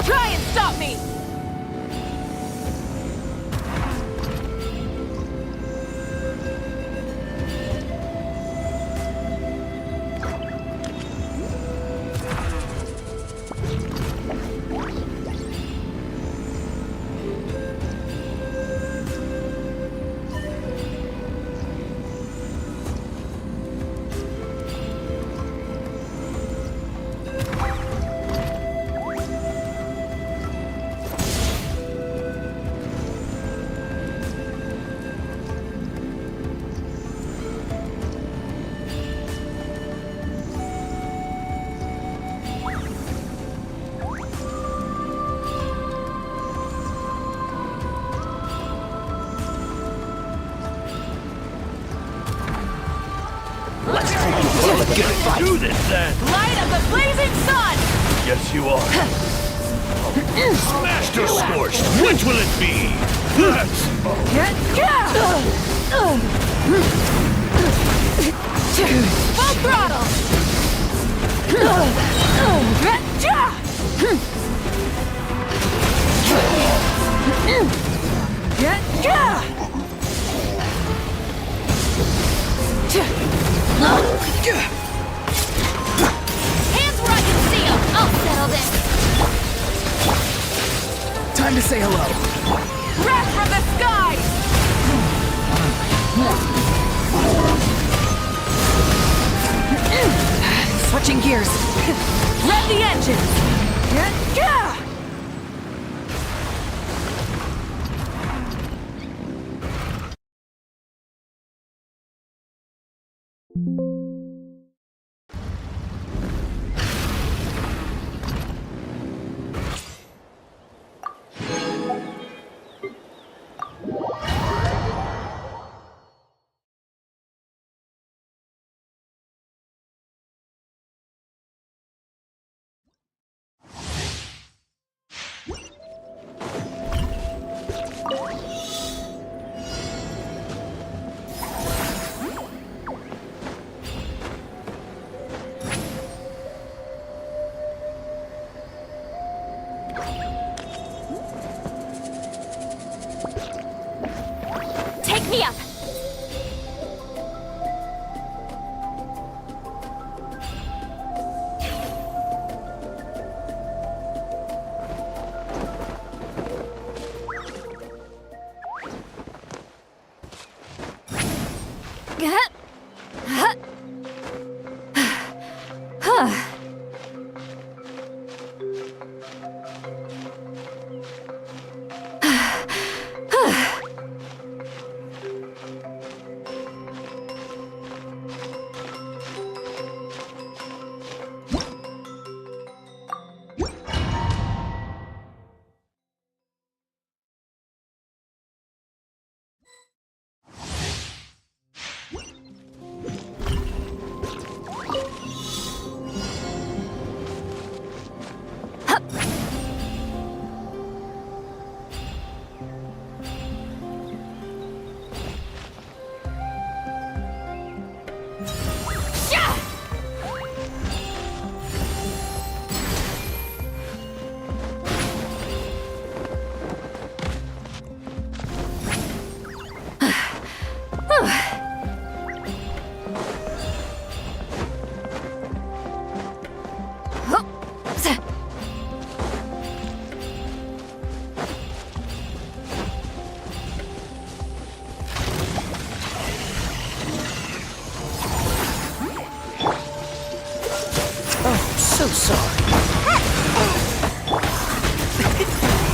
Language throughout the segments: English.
Try and stop me! Let's do this then! Light of the blazing sun! Yes, you are. Smashed or scorched, which will it be? Let's... Full throttle! Hands where I can see 'em. I'll settle this. Time to say hello. Wrath from the skies! Switching gears. Rev the engines! Take me up! So sorry.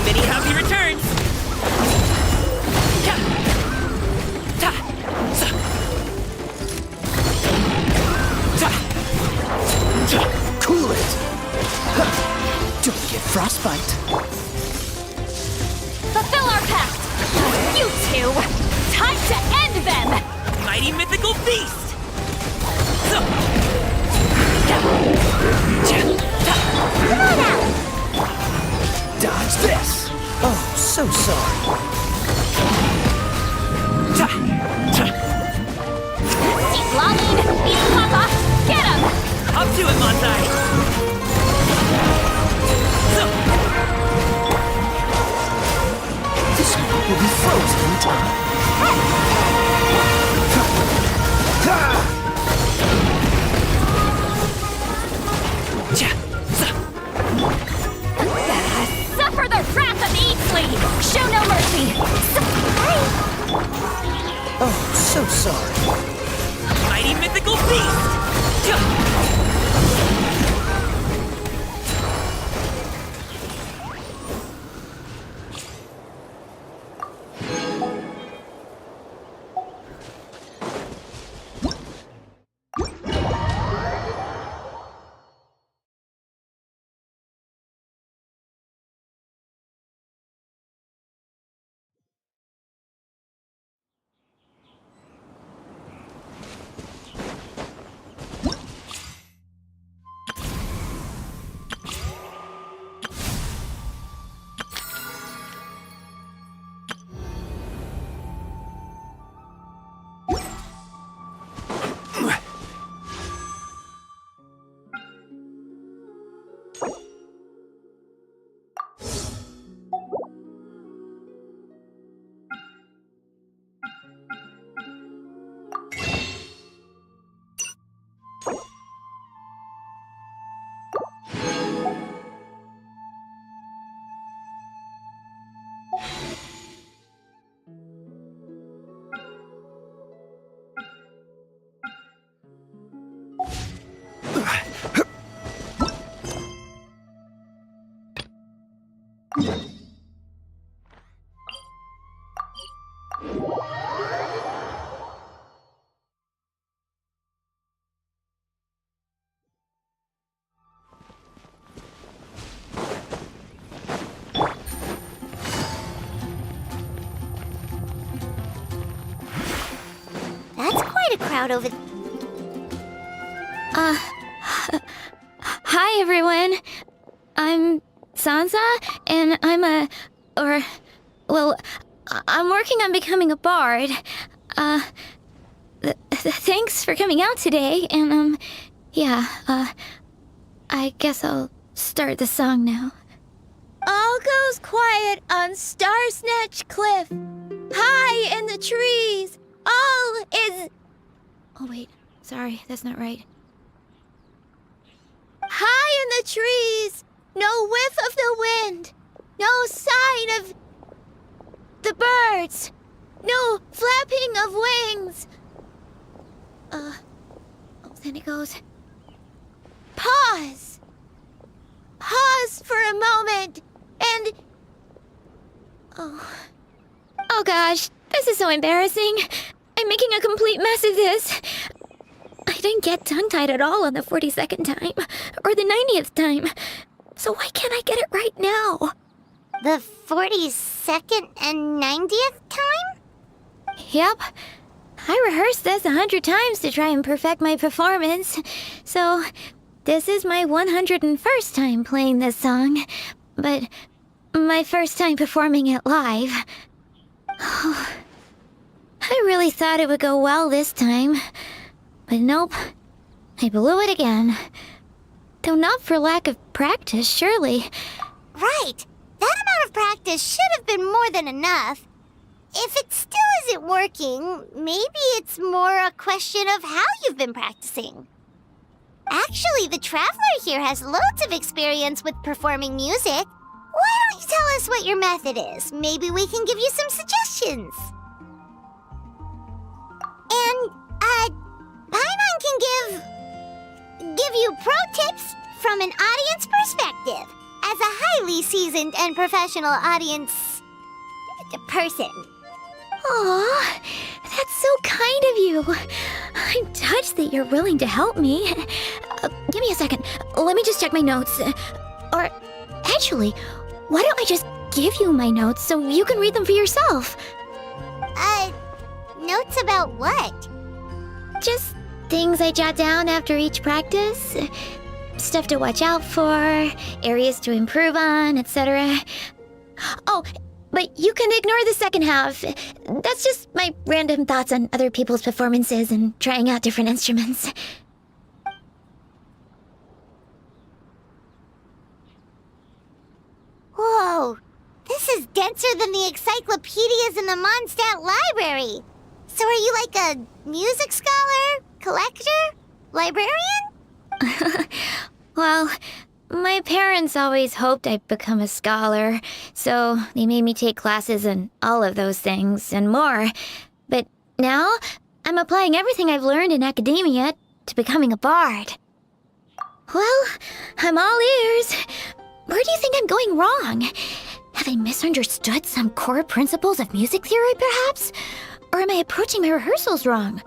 Many happy returns! Cool it. Don't get frostbite. Fulfill our pact! You two! Time to end them! Mighty mythical beast! Come on out! Dodge this. Oh, so sorry. Keep lolling! Eat Papa! Get him! Up to it, Montai! will be frozen in time. Suffer the wrath of Eatsley! Show no mercy! Oh, so sorry. Mighty mythical beast! That's quite a crowd over. Hi everyone. I'm Sansa, and I'm working on becoming a bard. Thanks for coming out today, and I guess I'll start the song now. All goes quiet on Star Snatch Cliff. High in the trees, all is... Oh wait, sorry, that's not right. High in the trees, no whiff of the wind, no sign of the birds, no flapping of wings. Then it goes. Pause. Pause for a moment, and... Oh gosh, this is so embarrassing. I'm making a complete mess of this. I didn't get tongue-tied at all on the 42nd time, or the 90th time. So why can't I get it right now? The 42nd and 90th time? Yep. I rehearsed this 100 times to try and perfect my performance. So, this is my 101st time playing this song. But my first time performing it live. I really thought it would go well this time. But nope. I blew it again. Though not for lack of practice, surely. Right. That amount of practice should have been more than enough. If it still isn't working, maybe it's more a question of how you've been practicing. Actually, the Traveler here has loads of experience with performing music. Why don't you tell us what your method is? Maybe we can give you some suggestions. And, Paimon can give you pro tips from an audience perspective, as a highly seasoned and professional audience person. Aw, that's so kind of you. I'm touched that you're willing to help me. Give me a second. Let me just check my notes. Or, actually, why don't I just give you my notes so you can read them for yourself? Notes about what? Just things I jot down after each practice. Stuff to watch out for, areas to improve on, etc. Oh, but you can ignore the second half. That's just my random thoughts on other people's performances and trying out different instruments. Whoa, this is denser than the encyclopedias in the Mondstadt library. So are you like a music scholar, collector, librarian? Well, my parents always hoped I'd become a scholar, so they made me take classes in all of those things and more. But now, I'm applying everything I've learned in academia to becoming a bard. Well, I'm all ears. Where do you think I'm going wrong? Have I misunderstood some core principles of music theory, perhaps? Or am I approaching my rehearsals wrong?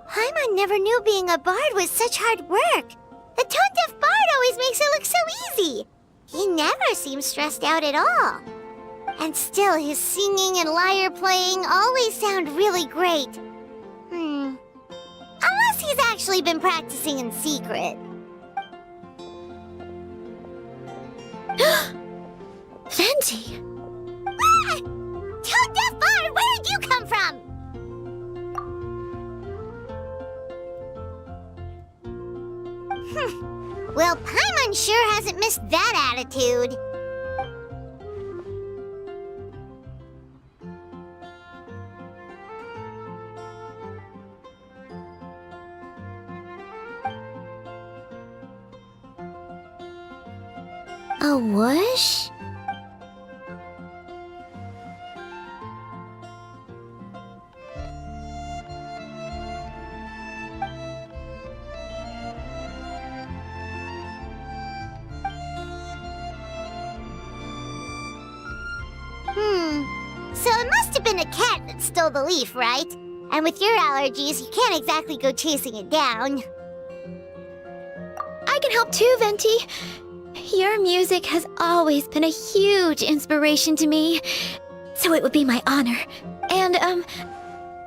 Paimon never knew being a bard was such hard work. The tone-deaf bard always makes it look so easy. He never seems stressed out at all. And still, his singing and lyre playing always sound really great. Unless he's actually been practicing in secret. Venti! Ah! Tone-deaf bard, where did you come from? Well, Paimon sure hasn't missed that attitude. A whoosh? So it must have been a cat that stole the leaf, right? And with your allergies, you can't exactly go chasing it down. I can help too, Venti. Your music has always been a huge inspiration to me, so it would be my honor. And,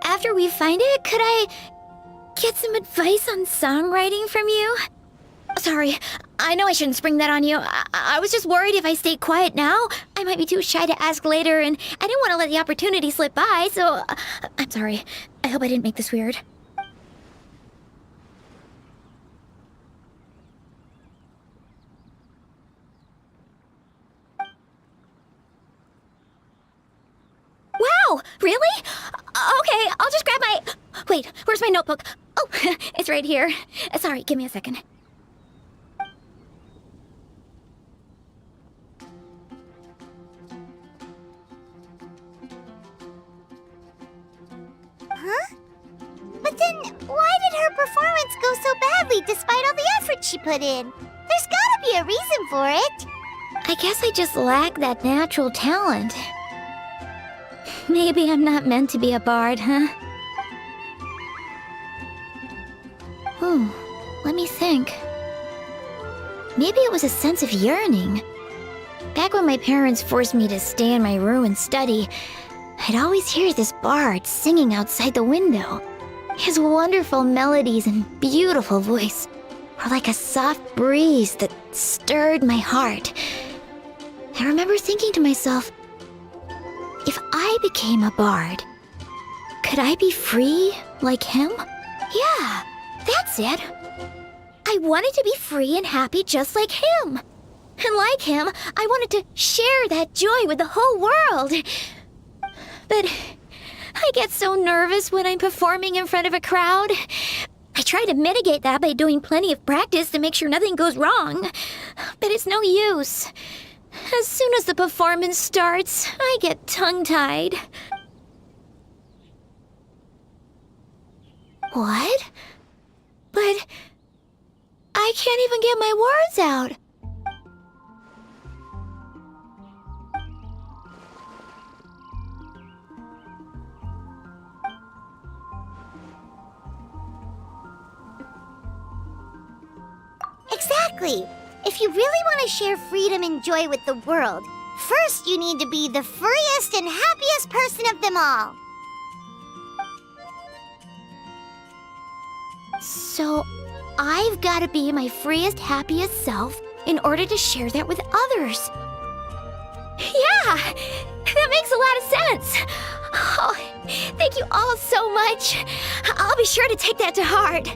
after we find it, could I get some advice on songwriting from you? Sorry, I know I shouldn't spring that on you. I was just worried if I stayed quiet now, I might be too shy to ask later, and I didn't want to let the opportunity slip by, so I'm sorry. I hope I didn't make this weird. Wow, really? Okay, I'll just grab my... Wait, where's my notebook? Oh, it's right here. Sorry, give me a second. Huh? But then, why did her performance go so badly despite all the effort she put in? There's gotta be a reason for it. I guess I just lack that natural talent. Maybe I'm not meant to be a bard, huh? Let me think. Maybe it was a sense of yearning. Back when my parents forced me to stay in my room and study, I'd always hear this bard singing outside the window. His wonderful melodies and beautiful voice were like a soft breeze that stirred my heart. I remember thinking to myself, if I became a bard, could I be free like him? Yeah, that's it. I wanted to be free and happy just like him. And like him, I wanted to share that joy with the whole world. But I get so nervous when I'm performing in front of a crowd. I try to mitigate that by doing plenty of practice to make sure nothing goes wrong. But it's no use. As soon as the performance starts, I get tongue-tied. What? But I can't even get my words out. Exactly. If you really want to share freedom and joy with the world, first you need to be the freest and happiest person of them all. So, I've got to be my freest, happiest self in order to share that with others. Yeah! That makes a lot of sense! Oh, thank you all so much. I'll be sure to take that to heart.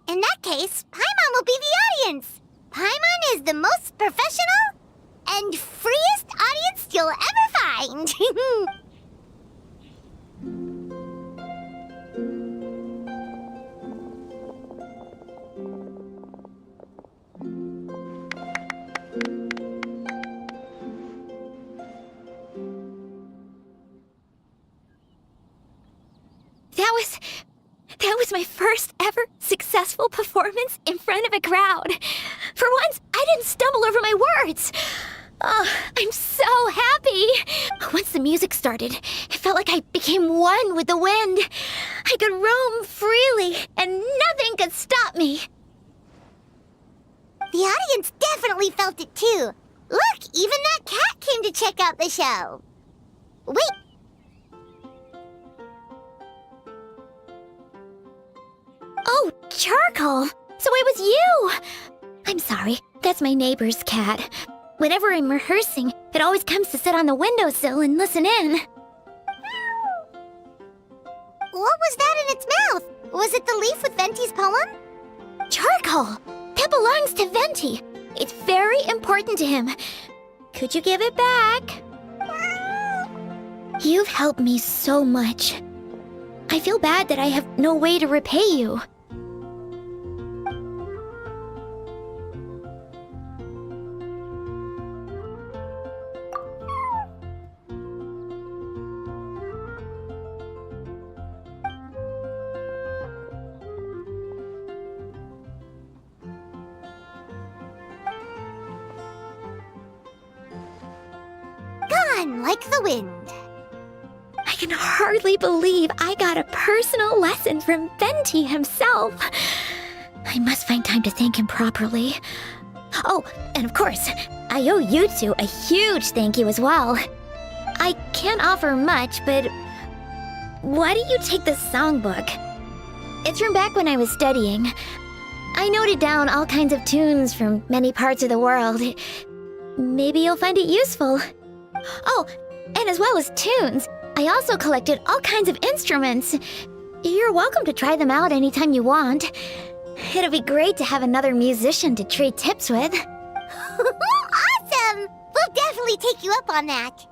In that case, Paimon will be the audience. Paimon is the most professional and freest audience you'll ever find. That was my first ever successful performance in front of a crowd. For once, I didn't stumble over my words. Oh, I'm so happy. Once the music started, it felt like I became one with the wind. I could roam freely, and nothing could stop me. The audience definitely felt it too. Look, even that cat came to check out the show. Wait. Oh, Charcoal! So it was you! I'm sorry, that's my neighbor's cat. Whenever I'm rehearsing, it always comes to sit on the windowsill and listen in. What was that in its mouth? Was it the leaf with Venti's poem? Charcoal! That belongs to Venti. It's very important to him. Could you give it back? You've helped me so much. I feel bad that I have no way to repay you. Gone like the wind. I can hardly believe I got a personal lesson from Venti himself. I must find time to thank him properly. Oh, and of course, I owe you two a huge thank you as well. I can't offer much, but why don't you take this songbook? It's from back when I was studying. I noted down all kinds of tunes from many parts of the world. Maybe you'll find it useful. Oh, and as well as tunes, I also collected all kinds of instruments. You're welcome to try them out anytime you want. It'll be great to have another musician to trade tips with. Awesome! We'll definitely take you up on that.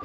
We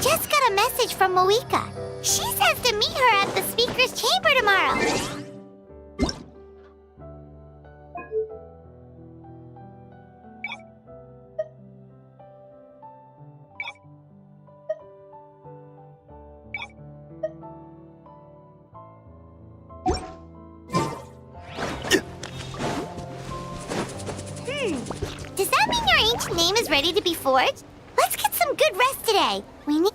just got a message from Mavuika. She says to meet her at the speaker's chamber tomorrow. Does that mean your ancient name is ready to be forged? Let's get some good rest today. We need...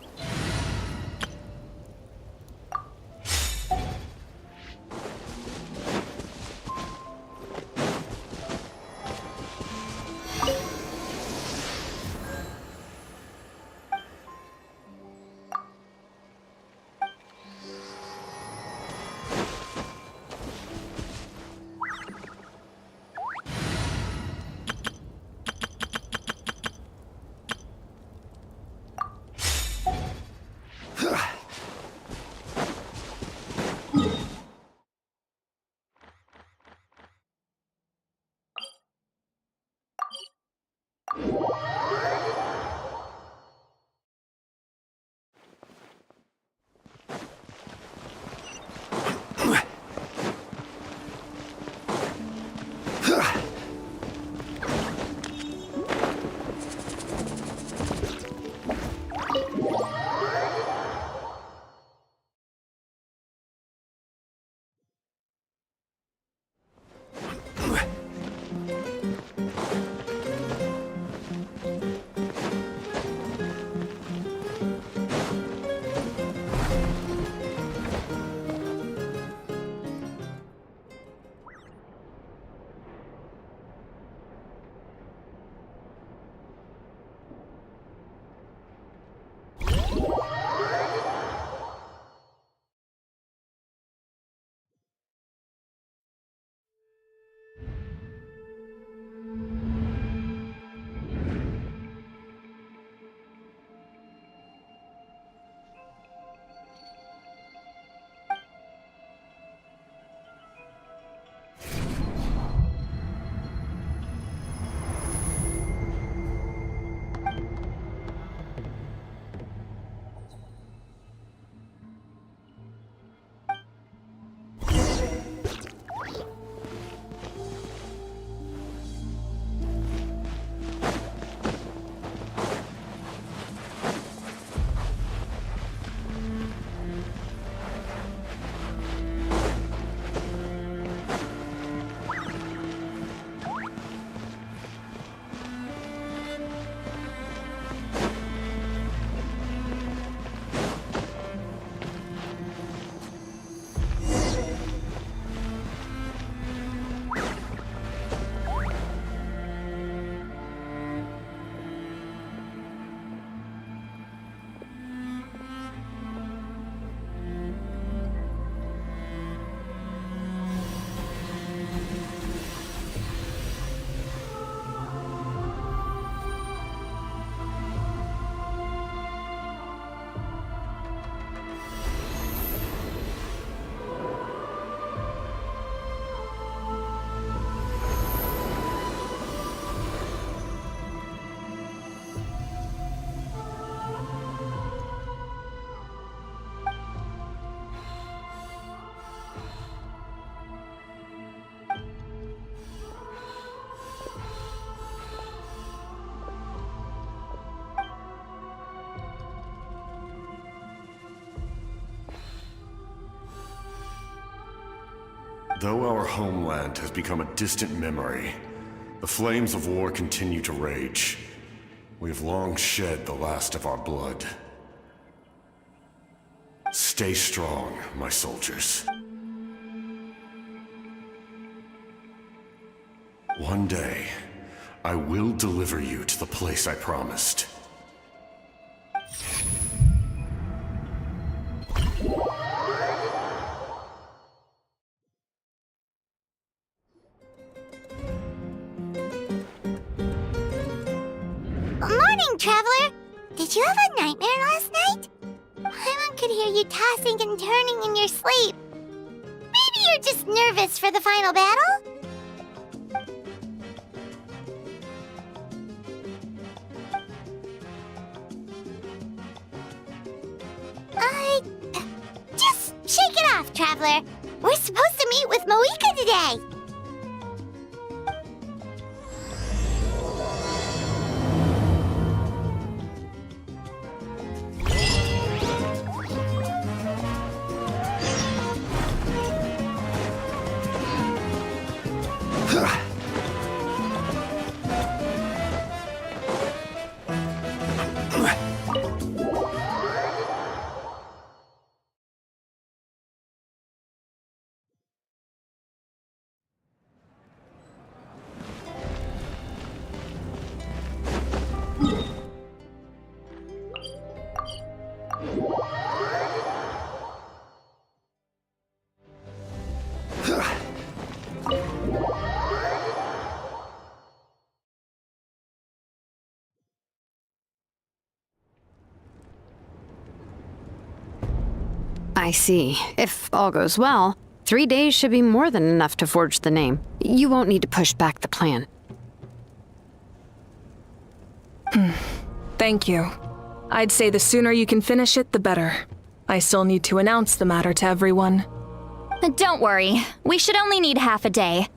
Though our homeland has become a distant memory, the flames of war continue to rage. We've long shed the last of our blood. Stay strong, my soldiers. One day, I will deliver you to the place I promised. Morning, Traveler! Did you have a nightmare last night? Paimon could hear you tossing and turning in your sleep. Maybe you're just nervous for the final battle? Just shake it off, Traveler. We're supposed to meet with Mavuika today. I see. If all goes well, 3 days should be more than enough to forge the name. You won't need to push back the plan. Thank you. I'd say the sooner you can finish it, the better. I still need to announce the matter to everyone. Don't worry. We should only need half a day.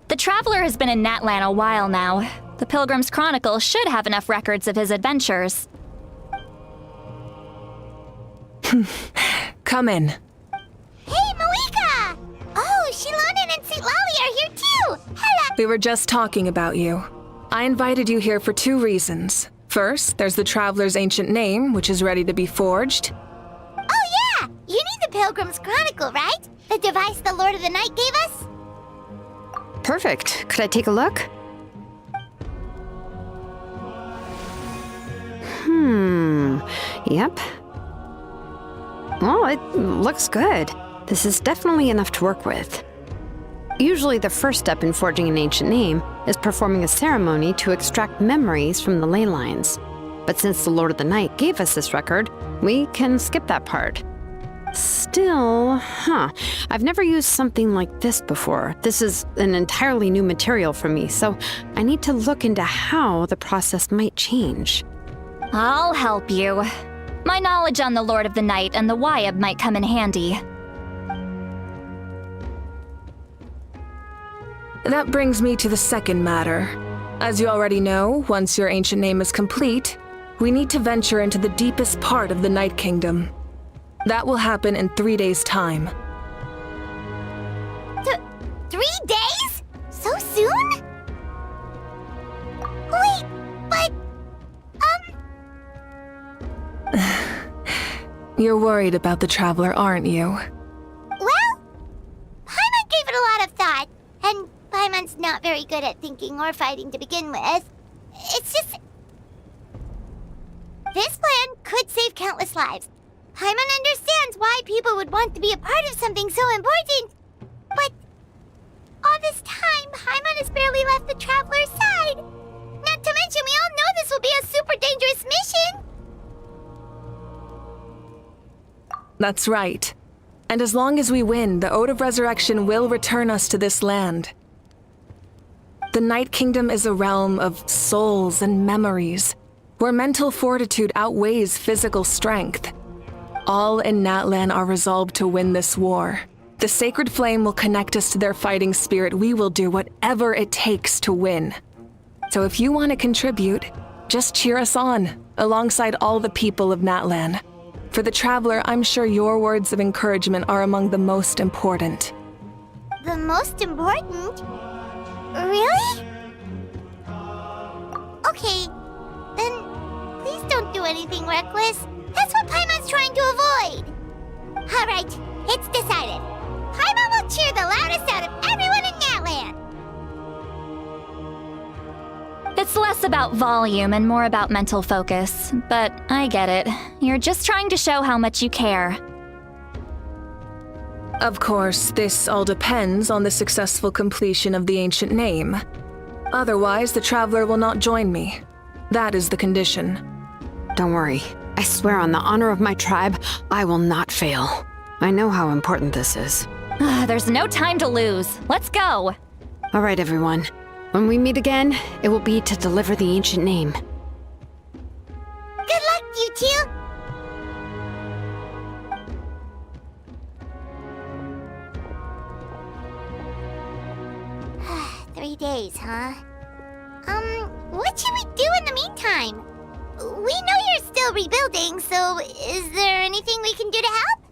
The Traveler has been in Natlan a while now. The Pilgrim's Chronicle should have enough records of his adventures. Come in. Hey, Mavuika! Oh, Shilonen and St. Lolly are here too! Hello! We were just talking about you. I invited you here for 2 reasons. First, there's the Traveler's ancient name, which is ready to be forged. Oh yeah! You need the Pilgrim's Chronicle, right? The device the Lord of the Night gave us? Perfect. Could I take a look? Yep. Well, it looks good. This is definitely enough to work with. Usually the first step in forging an ancient name is performing a ceremony to extract memories from the ley lines. But since the Lord of the Night gave us this record, we can skip that part. Still, I've never used something like this before. This is an entirely new material for me, so I need to look into how the process might change. I'll help you. My knowledge on the Lord of the Night and the Wyab might come in handy. That brings me to the second matter. As you already know, once your ancient name is complete, we need to venture into the deepest part of the Night Kingdom. That will happen in 3 days' time. 3 days? So soon? Wait, but... You're worried about the Traveler, aren't you? Well, Paimon gave it a lot of thought, and Paimon's not very good at thinking or fighting to begin with. It's just... This plan could save countless lives. Paimon understands why people would want to be a part of something so important. But all this time, Paimon has barely left the Traveler's side. Not to mention, we all know this will be a super dangerous mission. That's right. And as long as we win, the Ode of Resurrection will return us to this land. The Night Kingdom is a realm of souls and memories, where mental fortitude outweighs physical strength. All in Natlan are resolved to win this war. The sacred flame will connect us to their fighting spirit. We will do whatever it takes to win. So if you want to contribute, just cheer us on, alongside all the people of Natlan. For the Traveler, I'm sure your words of encouragement are among the most important. The most important? Really? Okay, then anything reckless. That's what Paimon's trying to avoid. Alright, it's decided. Paimon will cheer the loudest out of everyone in Natland. It's less about volume and more about mental focus, but I get it. You're just trying to show how much you care. Of course, this all depends on the successful completion of the ancient name. Otherwise, the Traveler will not join me. That is the condition. Don't worry. I swear on the honor of my tribe, I will not fail. I know how important this is. There's no time to lose. Let's go. All right, everyone. When we meet again, it will be to deliver the ancient name. Good luck, you two. 3 days, huh? What should we do in the meantime? We know you're still rebuilding, so is there anything we can do to help?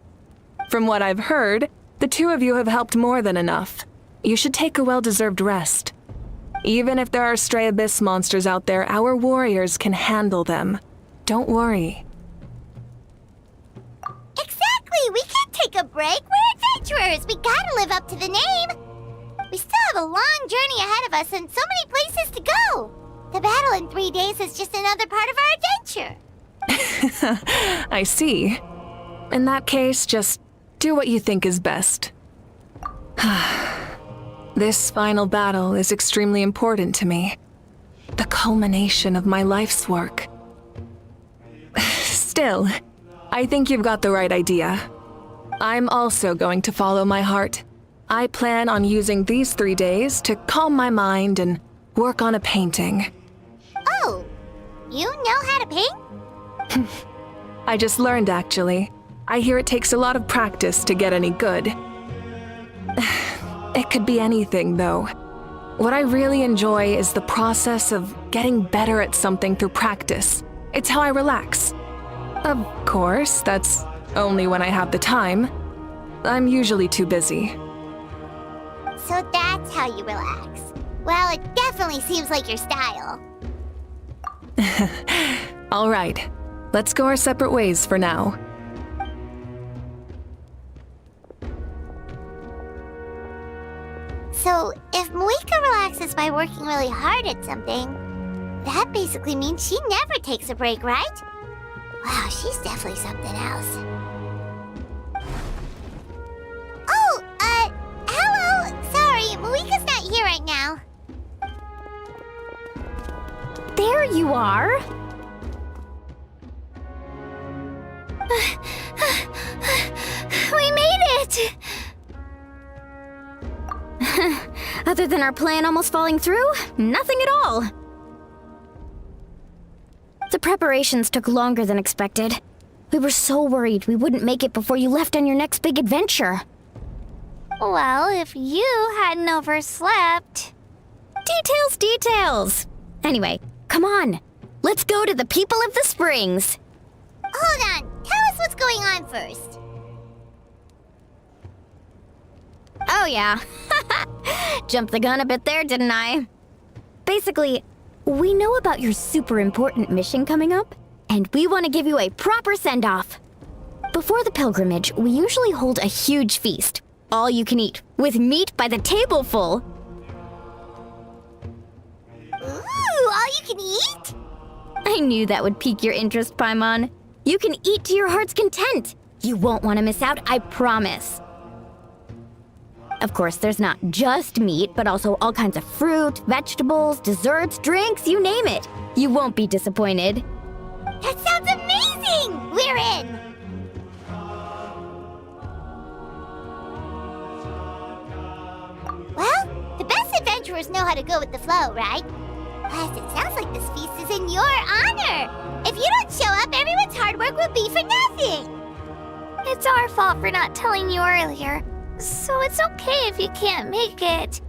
From what I've heard, the two of you have helped more than enough. You should take a well-deserved rest. Even if there are stray abyss monsters out there, our warriors can handle them. Don't worry. Exactly! We can't take a break. We're adventurers. We gotta live up to the name. We still have a long journey ahead of us and so many places to go. The battle in 3 days is just another part of our adventure. I see. In that case, just do what you think is best. This final battle is extremely important to me. The culmination of my life's work. Still, I think you've got the right idea. I'm also going to follow my heart. I plan on using these 3 days to calm my mind and work on a painting. Oh, you know how to paint? I just learned, actually. I hear it takes a lot of practice to get any good. It could be anything, though. What I really enjoy is the process of getting better at something through practice. It's how I relax. Of course, that's only when I have the time. I'm usually too busy. So that's how you relax. Well, it definitely seems like your style. All right, let's go our separate ways for now. So, if Mavuika relaxes by working really hard at something, that basically means she never takes a break, right? Wow, she's definitely something else. Oh, hello! Sorry, Mavuika's not here right now. There you are. We made it! Other than our plan almost falling through, nothing at all. The preparations took longer than expected. We were so worried we wouldn't make it before you left on your next big adventure. Well, if you hadn't overslept... Details! Anyway, come on. Let's go to the people of the springs. Hold on, tell us what's going on first. Oh yeah. Jumped the gun a bit there, didn't I? Basically, we know about your super important mission coming up, and we want to give you a proper send-off. Before the pilgrimage, we usually hold a huge feast. All you can eat, with meat by the tableful. Ooh, all you can eat? I knew that would pique your interest, Paimon. You can eat to your heart's content. You won't want to miss out, I promise. Of course, there's not just meat, but also all kinds of fruit, vegetables, desserts, drinks, you name it. You won't be disappointed. That sounds amazing! We're in! Well, the best adventurers know how to go with the flow, right? Plus, it sounds like this feast is in your honor! If you don't show up, everyone's hard work will be for nothing! It's our fault for not telling you earlier. So it's okay if you can't make it.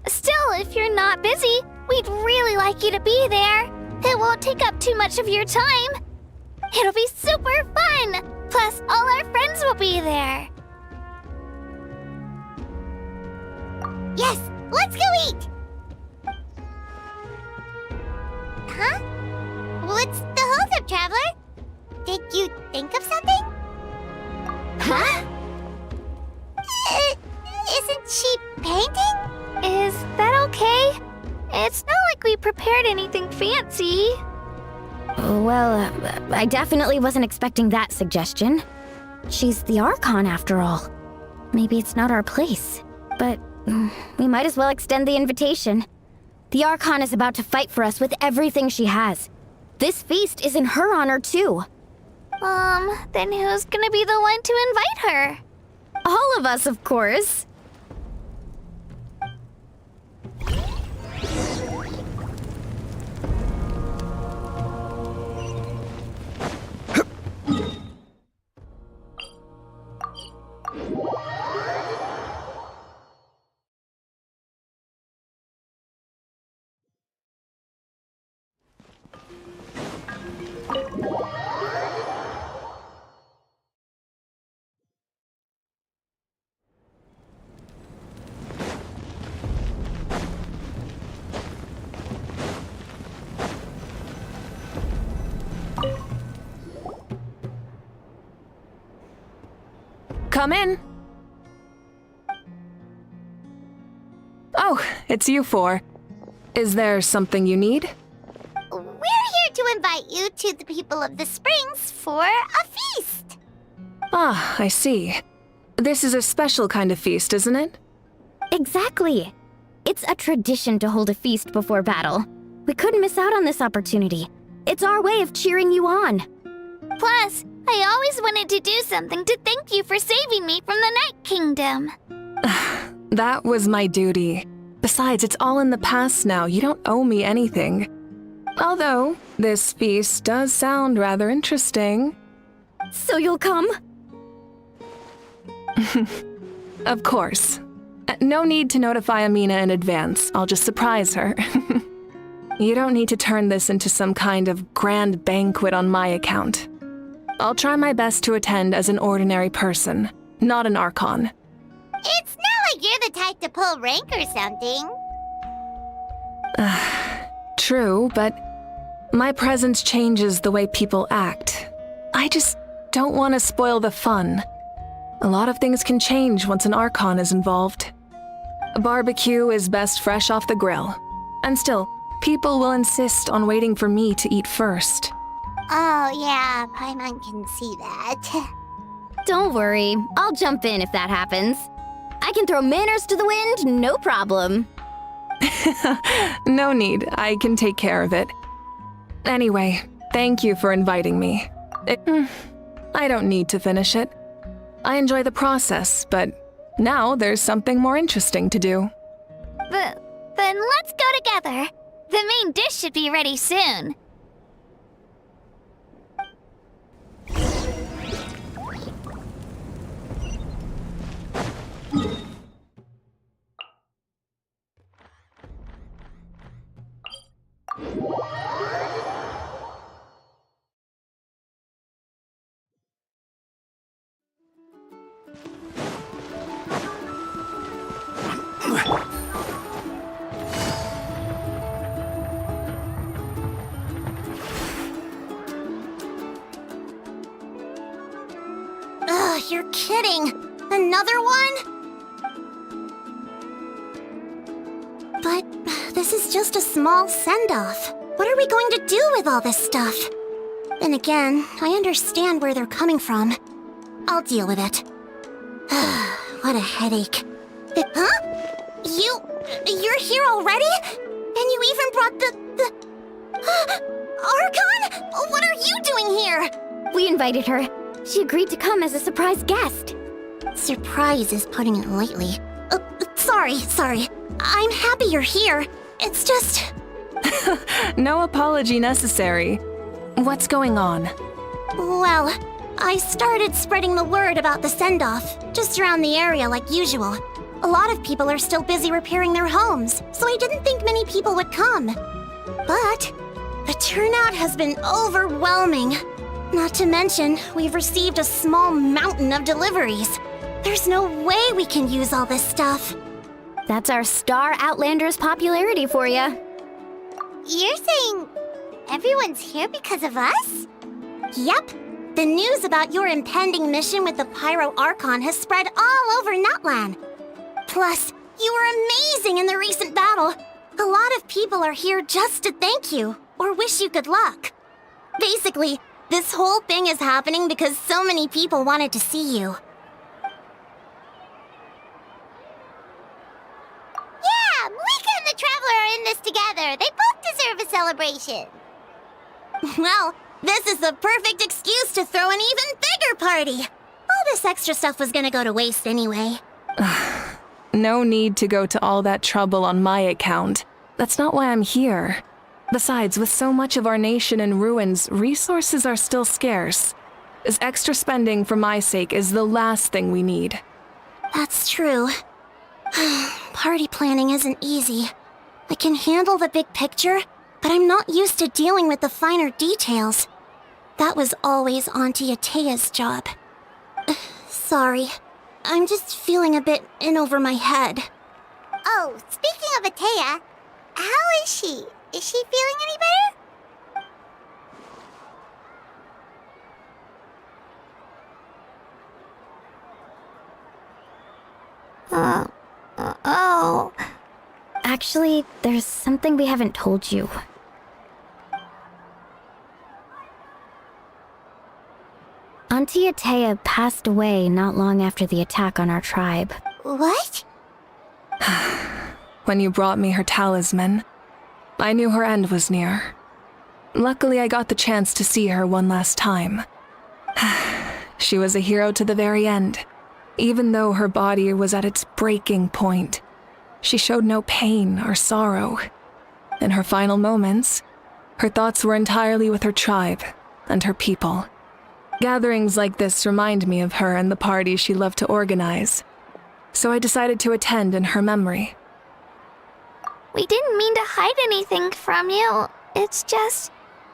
Still, if you're not busy, we'd really like you to be there. It won't take up too much of your time. It'll be super fun! Plus, all our friends will be there. Yes, let's go eat! Huh? What's the holdup, Traveler? It's not like we prepared anything fancy. Well, I definitely wasn't expecting that suggestion. She's the Archon after all. Maybe it's not our place, but we might as well extend the invitation. The Archon is about to fight for us with everything she has. This feast is in her honor too. Then who's gonna be the one to invite her? All of us, of course. Come in. Oh, it's you four. Is there something you need? We're here to invite you to the people of the Springs for a feast. Ah, I see. This is a special kind of feast, isn't it? Exactly. It's a tradition to hold a feast before battle. We couldn't miss out on this opportunity. It's our way of cheering you on. Plus, I always wanted to do something to thank you for saving me from the Night Kingdom. That was my duty. Besides, it's all in the past now. You don't owe me anything. Although, this feast does sound rather interesting. So you'll come? Of course. No need to notify Amina in advance. I'll just surprise her. You don't need to turn this into some kind of grand banquet on my account. I'll try my best to attend as an ordinary person, not an Archon. It's not like you're the type to pull rank or something. True, but my presence changes the way people act. I just don't want to spoil the fun. A lot of things can change once an Archon is involved. A barbecue is best fresh off the grill. And still, people will insist on waiting for me to eat first. Oh, yeah, Paimon can see that. Don't worry, I'll jump in if that happens. I can throw manners to the wind, no problem. No need, I can take care of it. Anyway, thank you for inviting me. I don't need to finish it. I enjoy the process, but now there's something more interesting to do. Then let's go together. The main dish should be ready soon. Ugh, you're kidding. Another one? But this is just a small send-off. What are we going to do with all this stuff? Then again, I understand where they're coming from. I'll deal with it. What a headache. Huh? You're here already? And you even brought the Archon? What are you doing here? We invited her. She agreed to come as a surprise guest. Surprise is putting it lightly. Sorry. I'm happy you're here. It's just... No apology necessary. What's going on? Well, I started spreading the word about the send-off, just around the area like usual. A lot of people are still busy repairing their homes, so I didn't think many people would come. But the turnout has been overwhelming. Not to mention, we've received a small mountain of deliveries. There's no way we can use all this stuff. That's our Star Outlander's popularity for you. You're saying everyone's here because of us? Yep. The news about your impending mission with the Pyro Archon has spread all over Nutland. Plus, you were amazing in the recent battle. A lot of people are here just to thank you or wish you good luck. Basically, this whole thing is happening because so many people wanted to see you. Yeah, Mavuika and the Traveler are in this together. They both deserve a celebration. Well, this is the perfect excuse to throw an even bigger party. All this extra stuff was gonna go to waste anyway. No need to go to all that trouble on my account. That's not why I'm here. Besides, with so much of our nation in ruins, resources are still scarce. This extra spending for my sake is the last thing we need. That's true. Party planning isn't easy. I can handle the big picture, but I'm not used to dealing with the finer details. That was always Auntie Atea's job. Sorry. I'm just feeling a bit in over my head. Oh, speaking of Atea, how is she? Is she feeling any better? Oh. Actually, there's something we haven't told you. Auntie Atea passed away not long after the attack on our tribe. What? When you brought me her talisman, I knew her end was near. Luckily, I got the chance to see her one last time. She was a hero to the very end. Even though her body was at its breaking point, she showed no pain or sorrow. In her final moments, her thoughts were entirely with her tribe and her people. Gatherings like this remind me of her and the parties she loved to organize. So I decided to attend in her memory. We didn't mean to hide anything from you. It's just,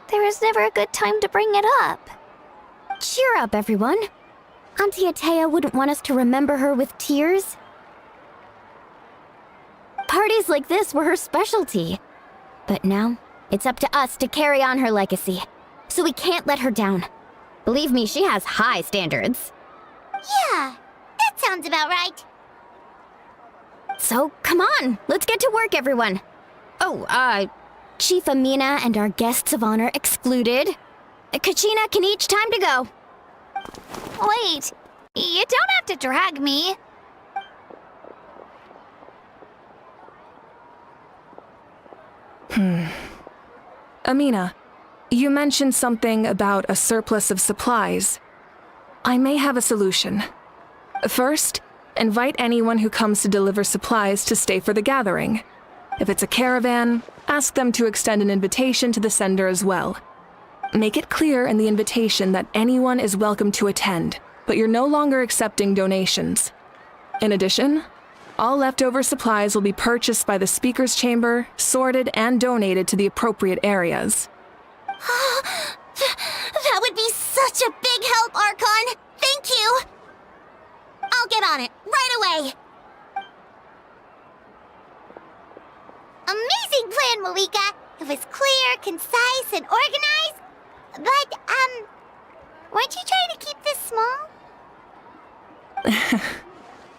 there was never a good time to bring it up. Cheer up, everyone. Auntie Atea wouldn't want us to remember her with tears. Parties like this were her specialty. But now, it's up to us to carry on her legacy. So we can't let her down. Believe me, she has high standards. Yeah, that sounds about right. So, come on, let's get to work, everyone. Oh, Chief Amina and our guests of honor excluded. Kachina can each time to go. Wait, you don't have to drag me. Amina, you mentioned something about a surplus of supplies. I may have a solution. First, invite anyone who comes to deliver supplies to stay for the gathering. If it's a caravan, ask them to extend an invitation to the sender as well. Make it clear in the invitation that anyone is welcome to attend, but you're no longer accepting donations. In addition, all leftover supplies will be purchased by the speaker's chamber, sorted, and donated to the appropriate areas. That would be such a big help, Archon! Thank you! I'll get on it, right away! Amazing plan, Mavuika! It was clear, concise, and organized. But, weren't you trying to keep this small?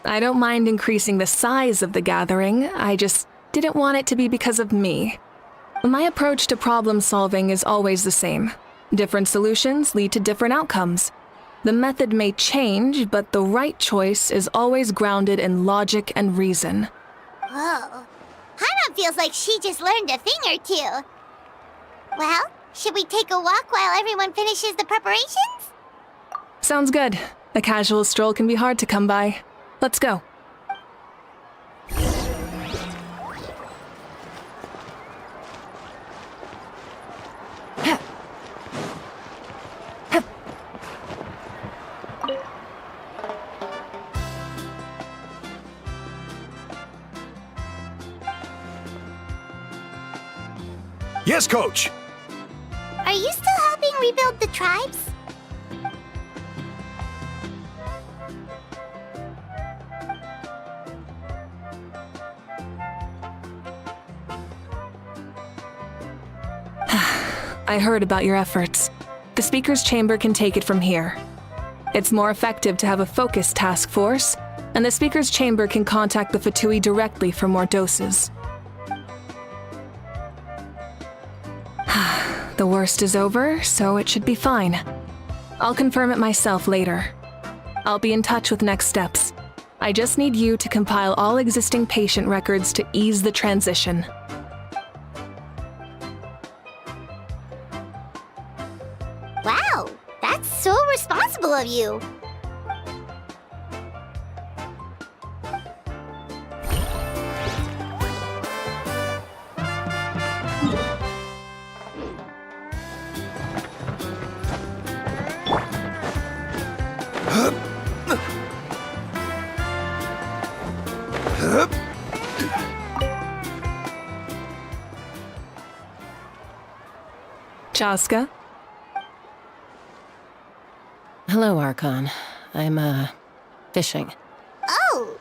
I don't mind increasing the size of the gathering, I just didn't want it to be because of me. My approach to problem solving is always the same. Different solutions lead to different outcomes. The method may change, but the right choice is always grounded in logic and reason. Whoa. Hana feels like she just learned a thing or two. Well, should we take a walk while everyone finishes the preparations? Sounds good. A casual stroll can be hard to come by. Let's go. Yes, Coach! Are you still helping rebuild the tribes? I heard about your efforts. The speaker's chamber can take it from here. It's more effective to have a focused task force, and the speaker's chamber can contact the Fatui directly for more doses. The worst is over, so it should be fine. I'll confirm it myself later. I'll be in touch with next steps. I just need you to compile all existing patient records to ease the transition. Wow, that's so responsible of you. Chaska? Hello, Archon. I'm, fishing. Oh,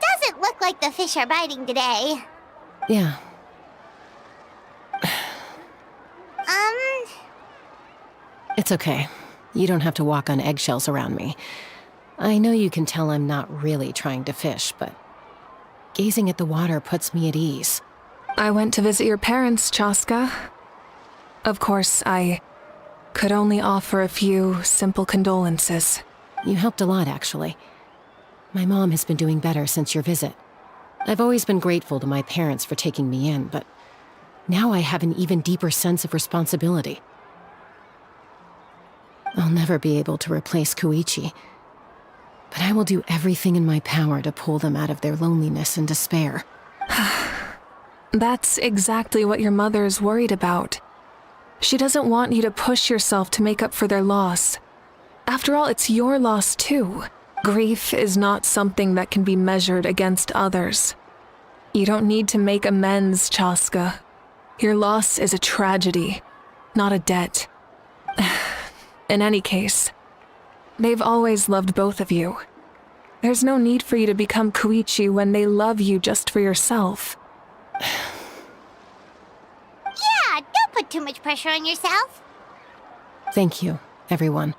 doesn't look like the fish are biting today. Yeah. It's okay. You don't have to walk on eggshells around me. I know you can tell I'm not really trying to fish, but gazing at the water puts me at ease. I went to visit your parents, Chaska. Of course, I could only offer a few simple condolences. You helped a lot, actually. My mom has been doing better since your visit. I've always been grateful to my parents for taking me in, but now I have an even deeper sense of responsibility. I'll never be able to replace Koichi, but I will do everything in my power to pull them out of their loneliness and despair. That's exactly what your mother is worried about. She doesn't want you to push yourself to make up for their loss. After all, it's your loss too. Grief is not something that can be measured against others. You don't need to make amends, Chaska. Your loss is a tragedy, not a debt. In any case, they've always loved both of you. There's no need for you to become Koichi when they love you just for yourself. Yeah, don't put too much pressure on yourself. Thank you, everyone.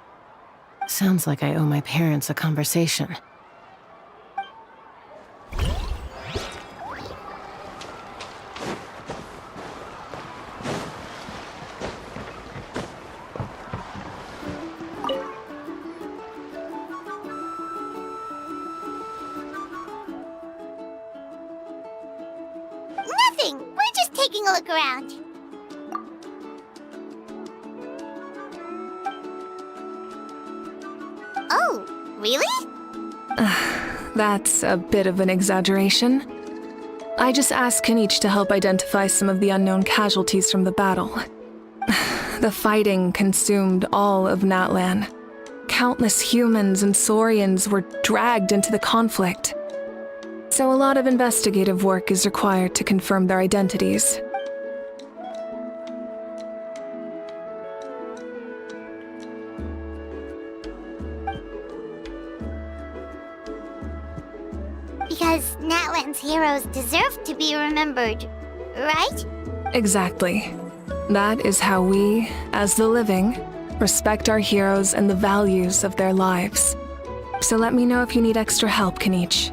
Sounds like I owe my parents a conversation. Nothing. We're just taking a look around. Oh, really? That's a bit of an exaggeration. I just asked Kenichi to help identify some of the unknown casualties from the battle. The fighting consumed all of Natlan. Countless humans and Saurians were dragged into the conflict. So a lot of investigative work is required to confirm their identities. Because Natlan's heroes deserve to be remembered, right? Exactly. That is how we, as the living, respect our heroes and the values of their lives. So let me know if you need extra help, Kenichi.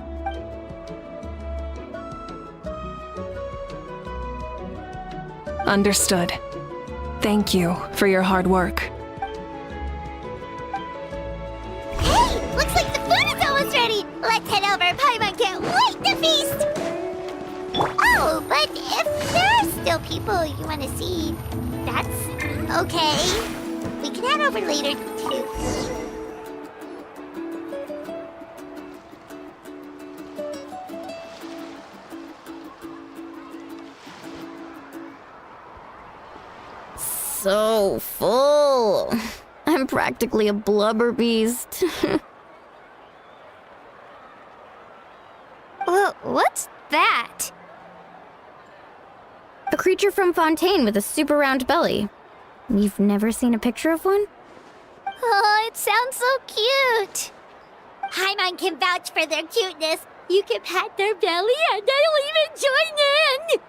Understood. Thank you for your hard work. Hey, looks like the food is almost ready. Let's head over. Paimon can't wait to feast. Oh, but if there are still people you want to see, that's okay. We can head over later too. So full. I'm practically a blubber beast. What's that? A creature from Fontaine with a super round belly. You've never seen a picture of one? Oh, it sounds so cute. Paimon can vouch for their cuteness. You can pat their belly and they'll even join in.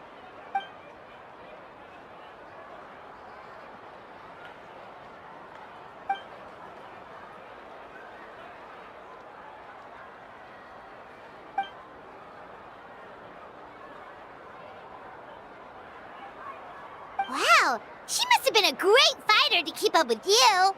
Wow, Wow! She must have been a great fighter to keep up with you!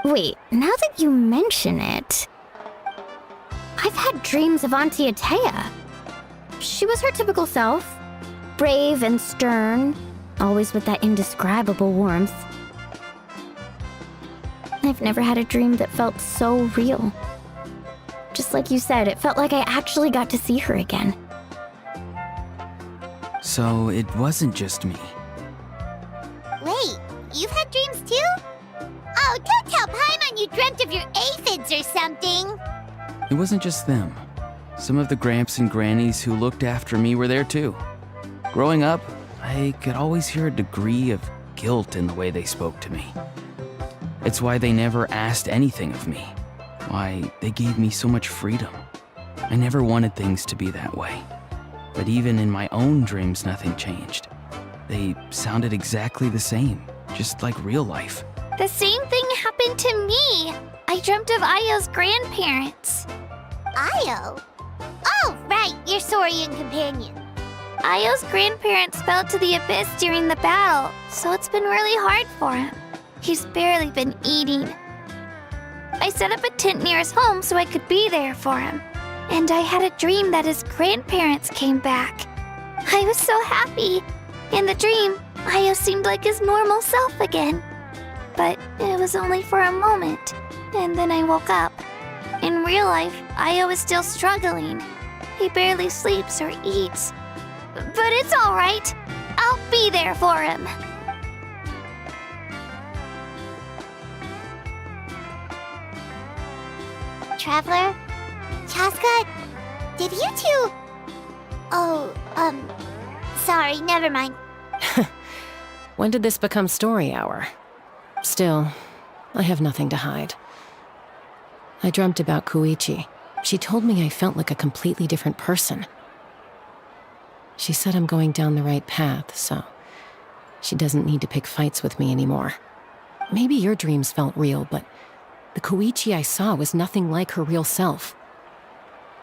Wait, now that you mention it, I've had dreams of Auntie Atea. She was her typical self, brave and stern, always with that indescribable warmth. I've never had a dream that felt so real. Just like you said, it felt like I actually got to see her again. So it wasn't just me. Wait, you've had dreams too? Oh, don't tell Paimon you dreamt of your aphids or something! It wasn't just them. Some of the Gramps and Grannies who looked after me were there too. Growing up, I could always hear a degree of guilt in the way they spoke to me. It's why they never asked anything of me. Why they gave me so much freedom. I never wanted things to be that way. But even in my own dreams, nothing changed. They sounded exactly the same, just like real life. The same thing happened to me. I dreamt of Io's grandparents. Io? Oh, right, your Saurian companion. Io's grandparents fell to the abyss during the battle, so it's been really hard for him. He's barely been eating. I set up a tent near his home so I could be there for him. And I had a dream that his grandparents came back. I was so happy. In the dream, Io seemed like his normal self again. But it was only for a moment, and then I woke up. In real life, Io is still struggling. He barely sleeps or eats. But it's all right. I'll be there for him. Traveler? Chaska? Did you two... Oh, sorry, never mind. When did this become story hour? Still, I have nothing to hide. I dreamt about Koichi. She told me I felt like a completely different person. She said I'm going down the right path, so she doesn't need to pick fights with me anymore. Maybe your dreams felt real, but the Koichi I saw was nothing like her real self.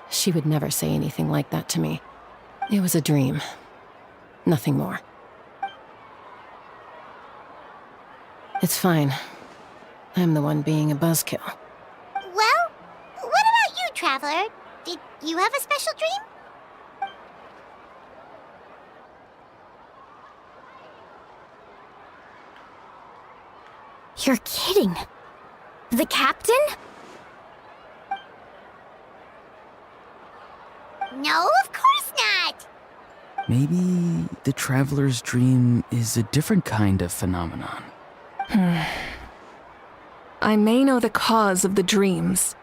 She would never say anything like that to me. It was a dream. Nothing more. It's fine. I'm the one being a buzzkill. Well, what about you, Traveler? Did you have a special dream? You're kidding. The captain? No, of course not! Maybe the Traveler's dream is a different kind of phenomenon. I may know the cause of the dreams.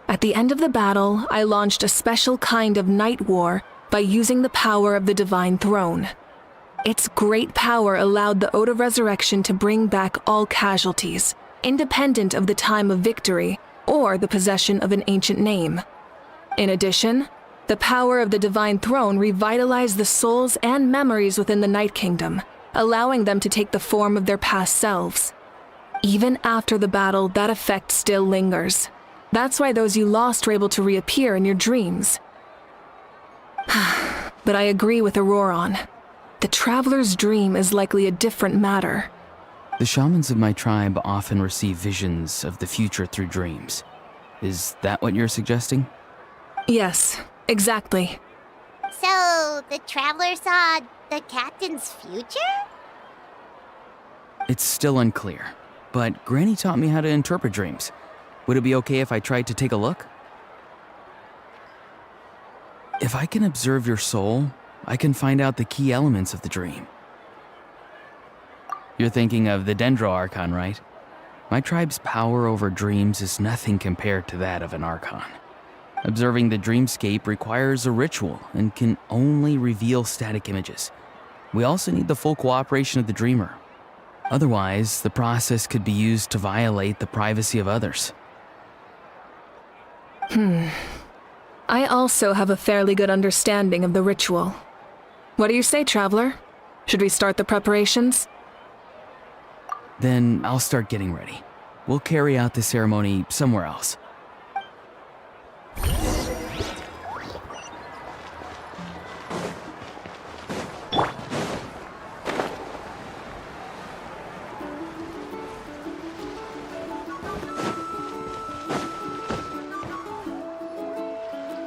At the end of the battle, I launched a special kind of night war by using the power of the Divine Throne. Its great power allowed the Ode of Resurrection to bring back all casualties, independent of the time of victory or the possession of an ancient name. In addition, the power of the Divine Throne revitalized the souls and memories within the Night Kingdom, allowing them to take the form of their past selves. Even after the battle, that effect still lingers. That's why those you lost were able to reappear in your dreams. But I agree with Auroron. The Traveler's dream is likely a different matter. The shamans of my tribe often receive visions of the future through dreams. Is that what you're suggesting? Yes, exactly. So, the Traveler saw the captain's future? It's still unclear, but Granny taught me how to interpret dreams. Would it be okay if I tried to take a look? If I can observe your soul, I can find out the key elements of the dream. You're thinking of the Dendro Archon, right? My tribe's power over dreams is nothing compared to that of an Archon. Observing the dreamscape requires a ritual and can only reveal static images. We also need the full cooperation of the dreamer. Otherwise, the process could be used to violate the privacy of others. I also have a fairly good understanding of the ritual. What do you say, Traveler? Should we start the preparations? Then I'll start getting ready. We'll carry out the ceremony somewhere else.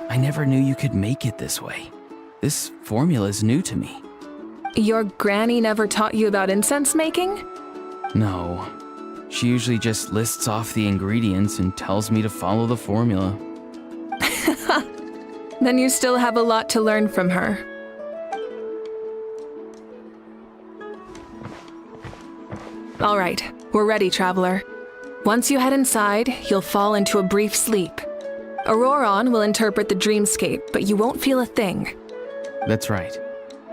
I never knew you could make it this way. This formula is new to me. Your granny never taught you about incense making? No. She usually just lists off the ingredients and tells me to follow the formula. Then you still have a lot to learn from her. All right, we're ready, Traveler. Once you head inside, you'll fall into a brief sleep. Auroron will interpret the dreamscape, but you won't feel a thing. That's right.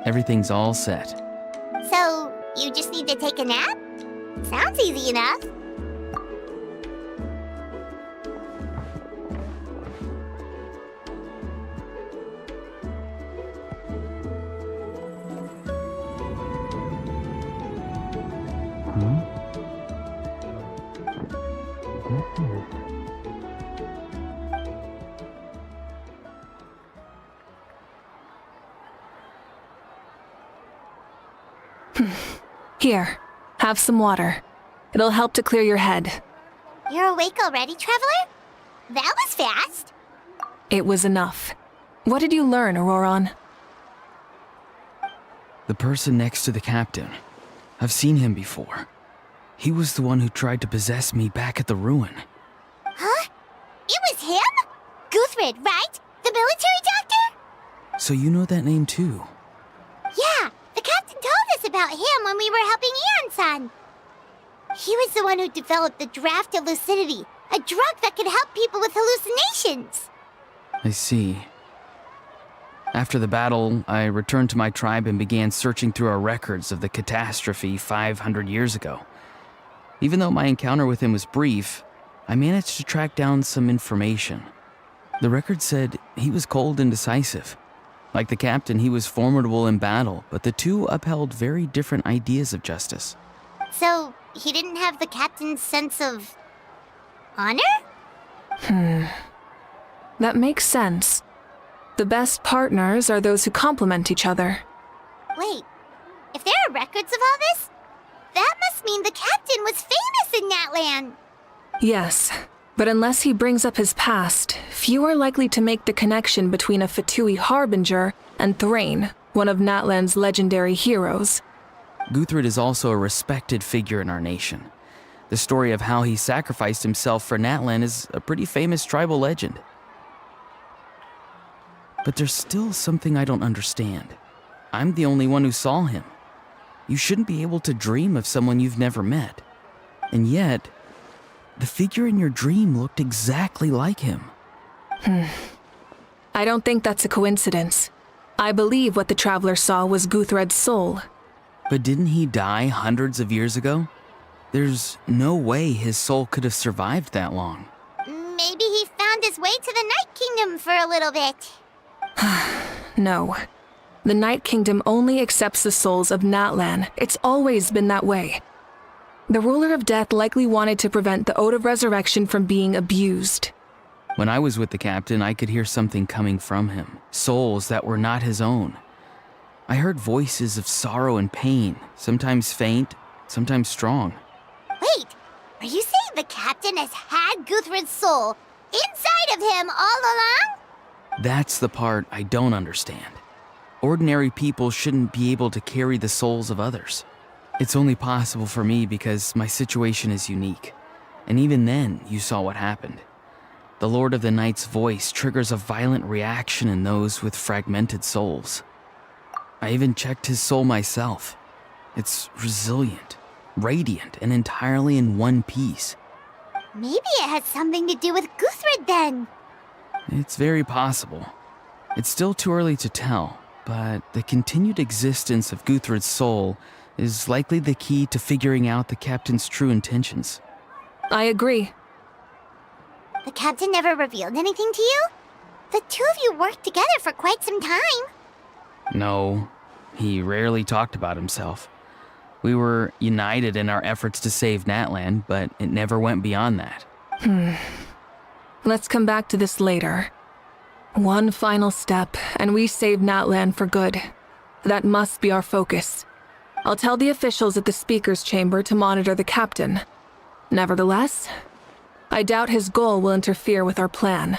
Everything's all set. So, you just need to take a nap? Sounds easy enough. Here, have some water. It'll help to clear your head. You're awake already, Traveler? That was fast. It was enough. What did you learn, Auroron? The person next to the captain. I've seen him before. He was the one who tried to possess me back at the ruin. Huh? It was him? Guthrid, right? The military doctor? So you know that name too? Yeah, the captain told us about him when we were helping Eon-san. He was the one who developed the draft of lucidity, a drug that could help people with hallucinations. I see. After the battle, I returned to my tribe and began searching through our records of the catastrophe 500 years ago. Even though my encounter with him was brief, I managed to track down some information. The record said he was cold and decisive. Like the captain, he was formidable in battle, but the two upheld very different ideas of justice. So, he didn't have the captain's sense of honor? That makes sense. The best partners are those who complement each other. Wait, if there are records of all this, that must mean the captain was famous in Natlan. Yes, but unless he brings up his past, few are likely to make the connection between a Fatui harbinger and Thrain, one of Natlan's legendary heroes. Guthrid is also a respected figure in our nation. The story of how he sacrificed himself for Natlan is a pretty famous tribal legend. But there's still something I don't understand. I'm the only one who saw him. You shouldn't be able to dream of someone you've never met. And yet, the figure in your dream looked exactly like him. I don't think that's a coincidence. I believe what the Traveler saw was Guthred's soul. But didn't he die hundreds of years ago? There's no way his soul could have survived that long. Maybe he found his way to the Night Kingdom for a little bit. No. The Night Kingdom only accepts the souls of Natlan. It's always been that way. The Ruler of Death likely wanted to prevent the Ode of Resurrection from being abused. When I was with the captain, I could hear something coming from him. Souls that were not his own. I heard voices of sorrow and pain, sometimes faint, sometimes strong. Wait, are you saying the captain has had Guthrid's soul inside of him all along? That's the part I don't understand. Ordinary people shouldn't be able to carry the souls of others. It's only possible for me because my situation is unique. And even then, you saw what happened. The Lord of the Night's voice triggers a violent reaction in those with fragmented souls. I even checked his soul myself. It's resilient, radiant, and entirely in one piece. Maybe it has something to do with Guthrid then. It's very possible. It's still too early to tell, but the continued existence of Guthrid's soul is likely the key to figuring out the captain's true intentions. I agree. The captain never revealed anything to you? The the two of you worked together for quite some time. No, he rarely talked about himself. We were united in our efforts to save Natlan, but it never went beyond that. Let's come back to this later. One final step, and we save Natlan for good. That must be our focus. I'll tell the officials at the speaker's chamber to monitor the captain. Nevertheless, I doubt his goal will interfere with our plan.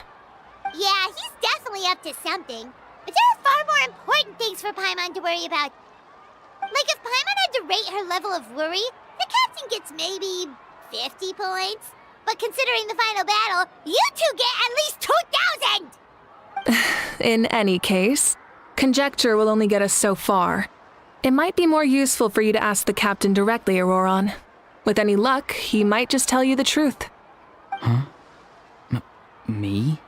Yeah, he's definitely up to something. But there are far more important things for Paimon to worry about. Like if Paimon had to rate her level of worry, the captain gets maybe 50 points. But considering the final battle, you two get at least 2,000! In any case, conjecture will only get us so far. It might be more useful for you to ask the captain directly, Auroron. With any luck, he might just tell you the truth. Huh? Me?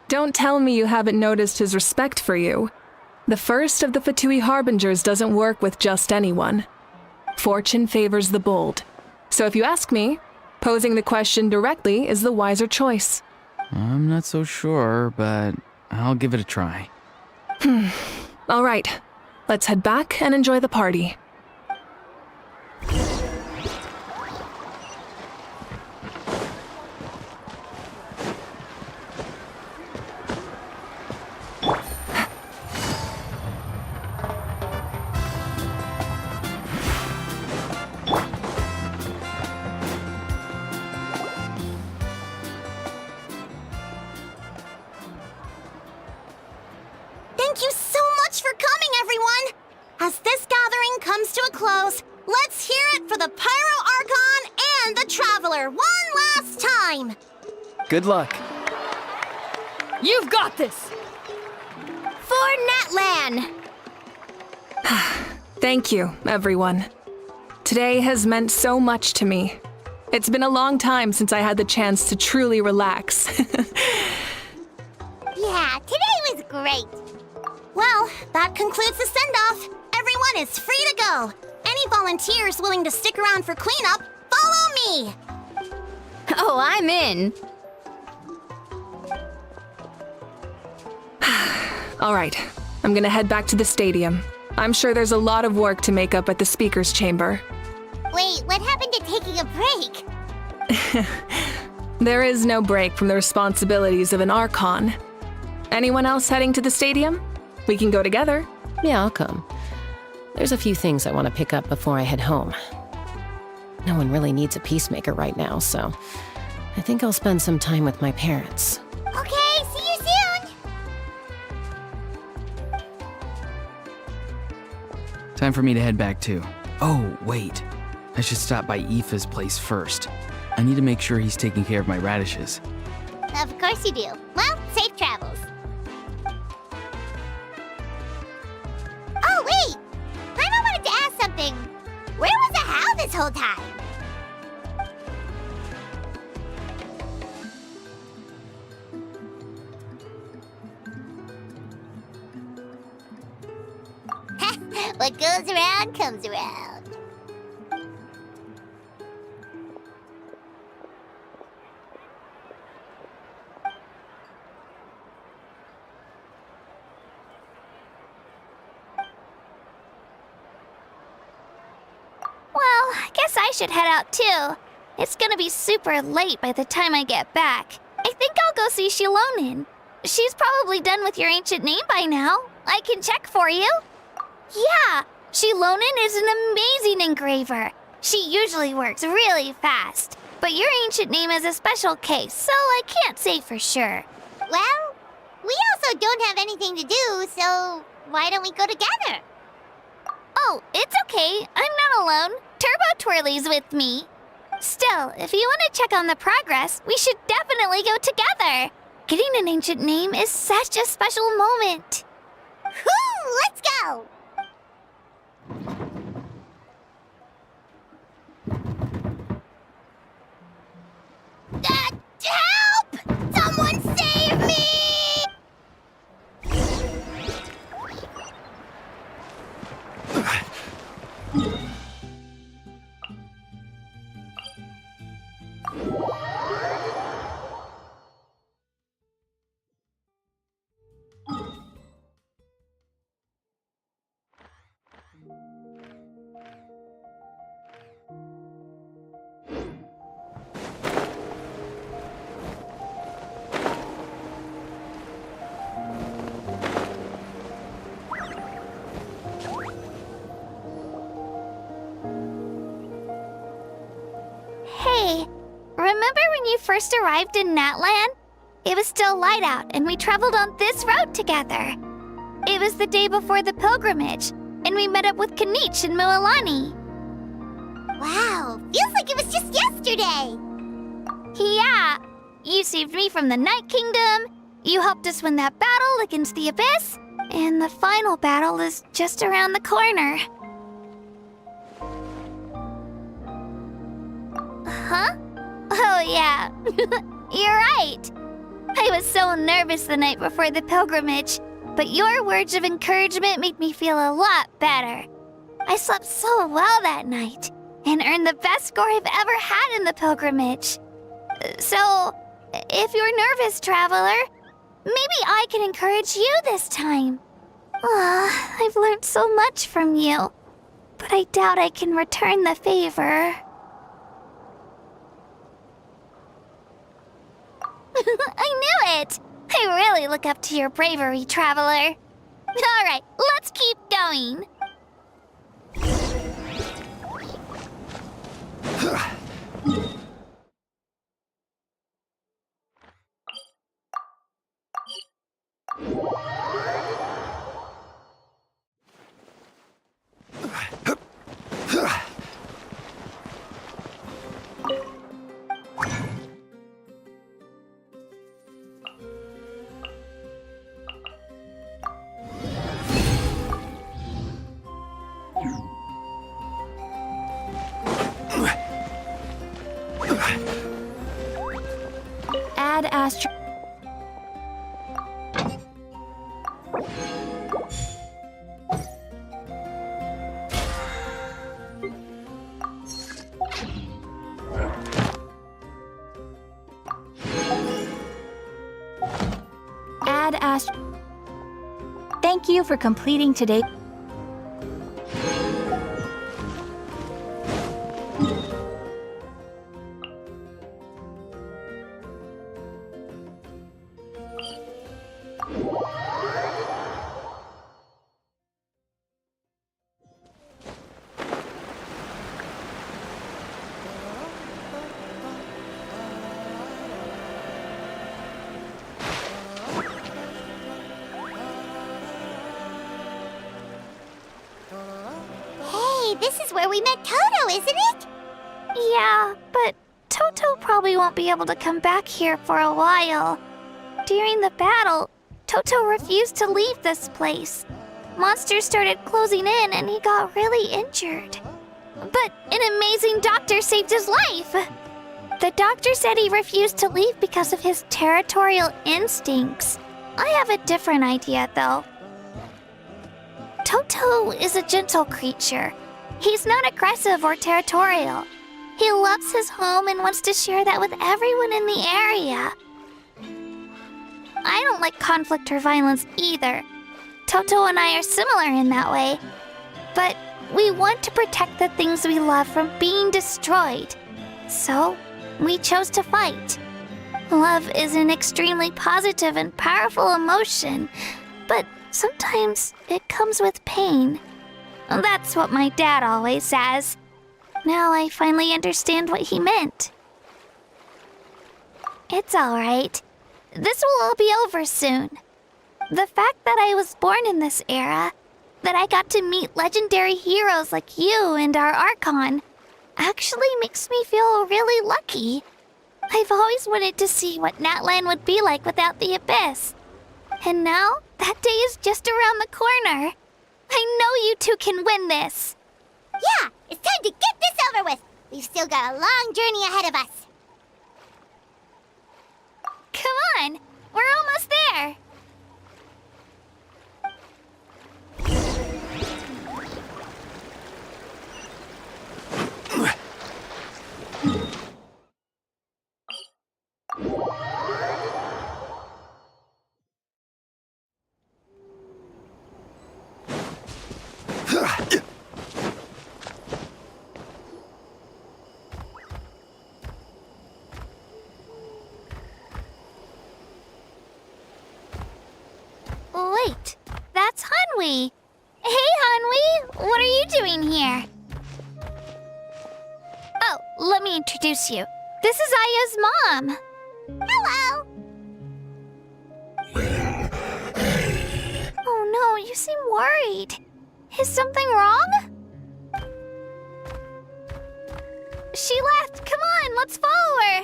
Don't tell me you haven't noticed his respect for you. The first of the Fatui Harbingers doesn't work with just anyone. Fortune favors the bold. So if you ask me, posing the question directly is the wiser choice. I'm not so sure, but I'll give it a try. All right, let's head back and enjoy the party. Thank you so much for coming, everyone! As this gathering comes to a close, let's hear it for the Pyro Archon and the Traveler one last time! Good luck. You've got this! For Natlan! Thank you, everyone. Today has meant so much to me. It's been a long time since I had the chance to truly relax. Yeah, today was great. Well, that concludes the send-off. Everyone is free to go. Any volunteers willing to stick around for cleanup, follow me! Oh, I'm in. All right, I'm gonna head back to the stadium. I'm sure there's a lot of work to make up at the speaker's chamber. Wait, what happened to taking a break? There is no break from the responsibilities of an Archon. Anyone else heading to the stadium? We can go together. Yeah, I'll come. There's a few things I want to pick up before I head home. No one really needs a peacemaker right now, so I think I'll spend some time with my parents. Okay, see you soon! Time for me to head back too. Oh, wait. I should stop by Aoife's place first. I need to make sure he's taking care of my radishes. Of course you do. Well, safe travels. Oh, wait! I wanted to ask something. Where was the How this whole time? What goes around comes around. Well, I guess I should head out too. It's gonna be super late by the time I get back. I think I'll go see Shilonin. She's probably done with your ancient name by now. I can check for you. Yeah, Shilonin is an amazing engraver. She usually works really fast. But your ancient name is a special case, so I can't say for sure. Well, we also don't have anything to do, so why don't we go together? Oh, it's okay. I'm not alone. Turbo Twirly's with me. Still, if you want to check on the progress, we should definitely go together. Getting an ancient name is such a special moment. Whoo! Let's go! Help! Someone save me! when you first arrived in Natlan? It was still light out, and we traveled on this road together. It was the day before the pilgrimage, and we met up with Kanich and Mualani. Wow, feels like it was just yesterday. Yeah, you saved me from the Night Kingdom, you helped us win that battle against the Abyss, and the final battle is just around the corner. Huh? Oh yeah, you're right. I was so nervous the night before the pilgrimage, but your words of encouragement made me feel a lot better. I slept so well that night, and earned the best score I've ever had in the pilgrimage. So, if you're nervous, traveler, maybe I can encourage you this time. I've learned so much from you, but I doubt I can return the favor. I knew it! I really look up to your bravery, traveler. Alright, let's keep going. Add Astro. Add Astro. Thank you for completing today. This is where we met Toto, isn't it? Yeah, but Toto probably won't be able to come back here for a while. During the battle, Toto refused to leave this place. Monsters started closing in and he got really injured. But an amazing doctor saved his life! The doctor said he refused to leave because of his territorial instincts. I have a different idea, though. Toto is a gentle creature. He's not aggressive or territorial. He loves his home and wants to share that with everyone in the area. I don't like conflict or violence either. Toto and I are similar in that way. But we want to protect the things we love from being destroyed. So, we chose to fight. Love is an extremely positive and powerful emotion, but sometimes it comes with pain. That's what my dad always says. Now I finally understand what he meant. It's alright. This will all be over soon. The fact that I was born in this era, that I got to meet legendary heroes like you and our Archon, actually makes me feel really lucky. I've always wanted to see what Natlan would be like without the Abyss. And now, that day is just around the corner. I know you two can win this. Yeah, it's time to get this over with. We've still got a long journey ahead of us. Come on, we're almost there. Wait, that's Hanwi. Hey, Hanwi, what are you doing here? Oh, let me introduce you. This is Aya's mom. Hello! Oh no, you seem worried. Is something wrong? She left. Come on, let's follow her.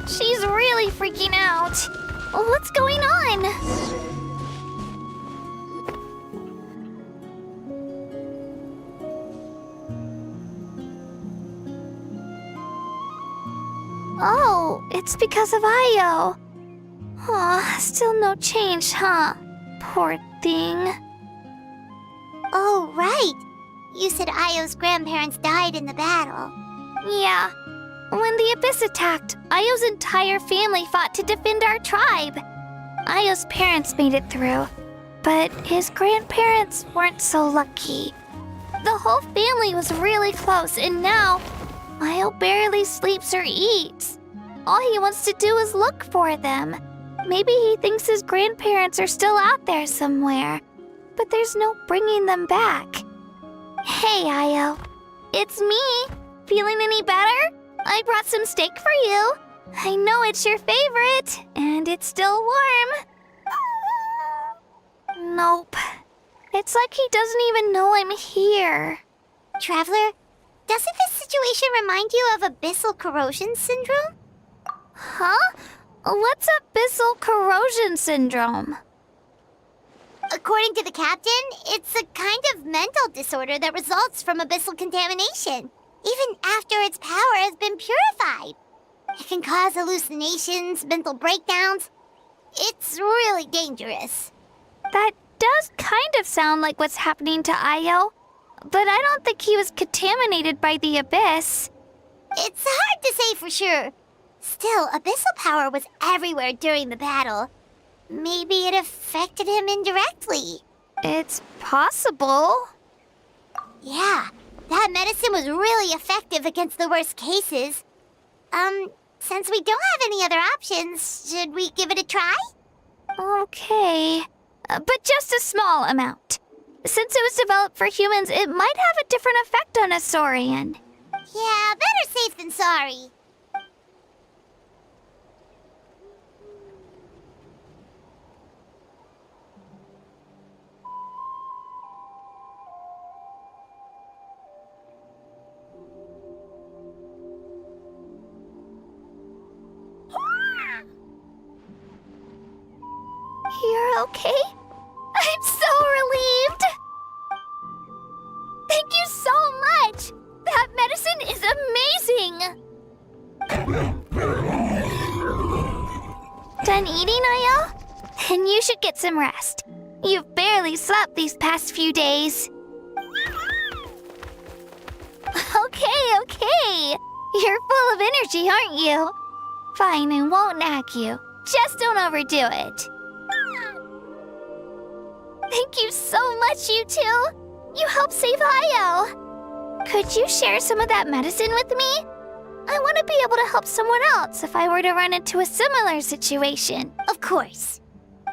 She's really freaking out. What's going on? Oh, it's because of Io. Aw, still no change, huh? Poor thing. Oh, right. You said Io's grandparents died in the battle. Yeah. When the Abyss attacked, Io's entire family fought to defend our tribe. Io's parents made it through, but his grandparents weren't so lucky. The whole family was really close, and now Io barely sleeps or eats. All he wants to do is look for them. Maybe he thinks his grandparents are still out there somewhere, but there's no bringing them back. Hey, Io. It's me. Feeling any better? I brought some steak for you. I know it's your favorite, and it's still warm. Nope. It's like he doesn't even know I'm here. Traveler, doesn't this situation remind you of abyssal corrosion syndrome? Huh? What's abyssal corrosion syndrome? According to the captain, it's a kind of mental disorder that results from abyssal contamination, even after its power has been purified. It can cause hallucinations, mental breakdowns. It's really dangerous. That does kind of sound like what's happening to Io, but I don't think he was contaminated by the Abyss. It's hard to say for sure. Still, abyssal power was everywhere during the battle. Maybe it affected him indirectly. It's possible. Yeah, that medicine was really effective against the worst cases. Since we don't have any other options, should we give it a try? Okay, but just a small amount. Since it was developed for humans, it might have a different effect on a Saurian. Yeah, better safe than sorry. You're okay? I'm so relieved! Thank you so much! That medicine is amazing! Done eating, Io? Then you should get some rest. You've barely slept these past few days. Okay. You're full of energy, aren't you? Fine, I won't nag you. Just don't overdo it. Thank you so much, you two. You helped save Io. Could you share some of that medicine with me? I want to be able to help someone else if I were to run into a similar situation. Of course.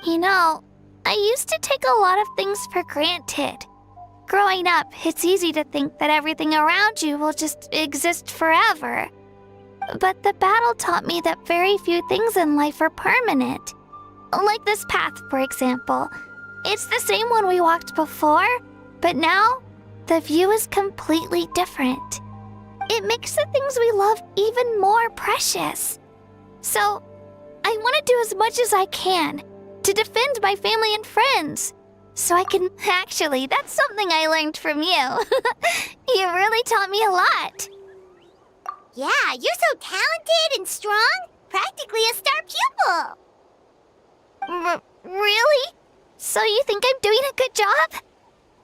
You know, I used to take a lot of things for granted. Growing up, it's easy to think that everything around you will just exist forever. But the battle taught me that very few things in life are permanent. Like this path, for example. It's the same one we walked before, but now the view is completely different. It makes the things we love even more precious. So, I want to do as much as I can to defend my family and friends. So I can... Actually, that's something I learned from you. You really taught me a lot. Yeah, you're so talented and strong. Practically a star pupil. Really? So you think I'm doing a good job?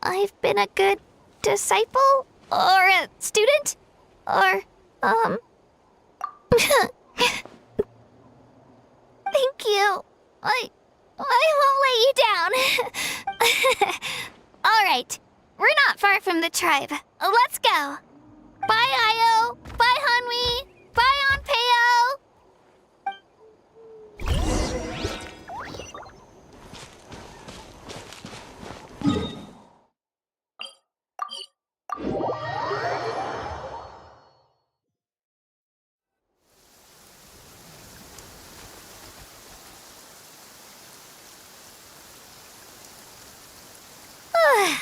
I've been a good disciple? Or a student? Or, Thank you. I won't let you down. All right. We're not far from the tribe. Let's go. Bye, Io. Bye, Hanwi. Bye, Onpeo.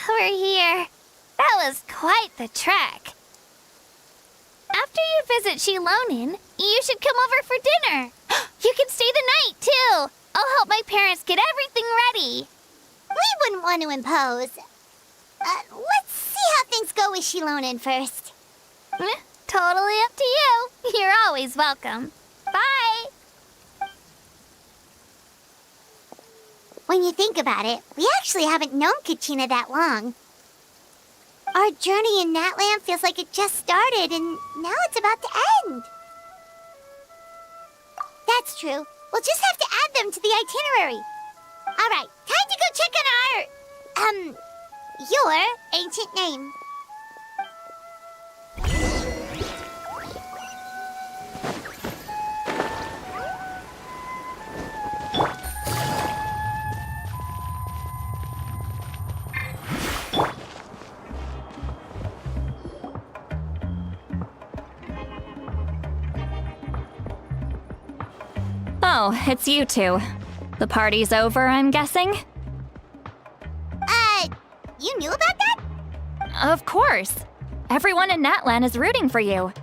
we're here. That was quite the trek. After you visit Shilonin, you should come over for dinner. You can stay the night, too. I'll help my parents get everything ready. We wouldn't want to impose. Let's see how things go with Shilonin first. Totally up to you. You're always welcome. Bye. When you think about it, we actually haven't known Kachina that long. Our journey in Natland feels like it just started, and now it's about to end. That's true. We'll just have to add them to the itinerary. All right, time to go check on your ancient name. Oh, it's you two. The party's over, I'm guessing? You knew about that? Of course. Everyone in Natlan is rooting for you.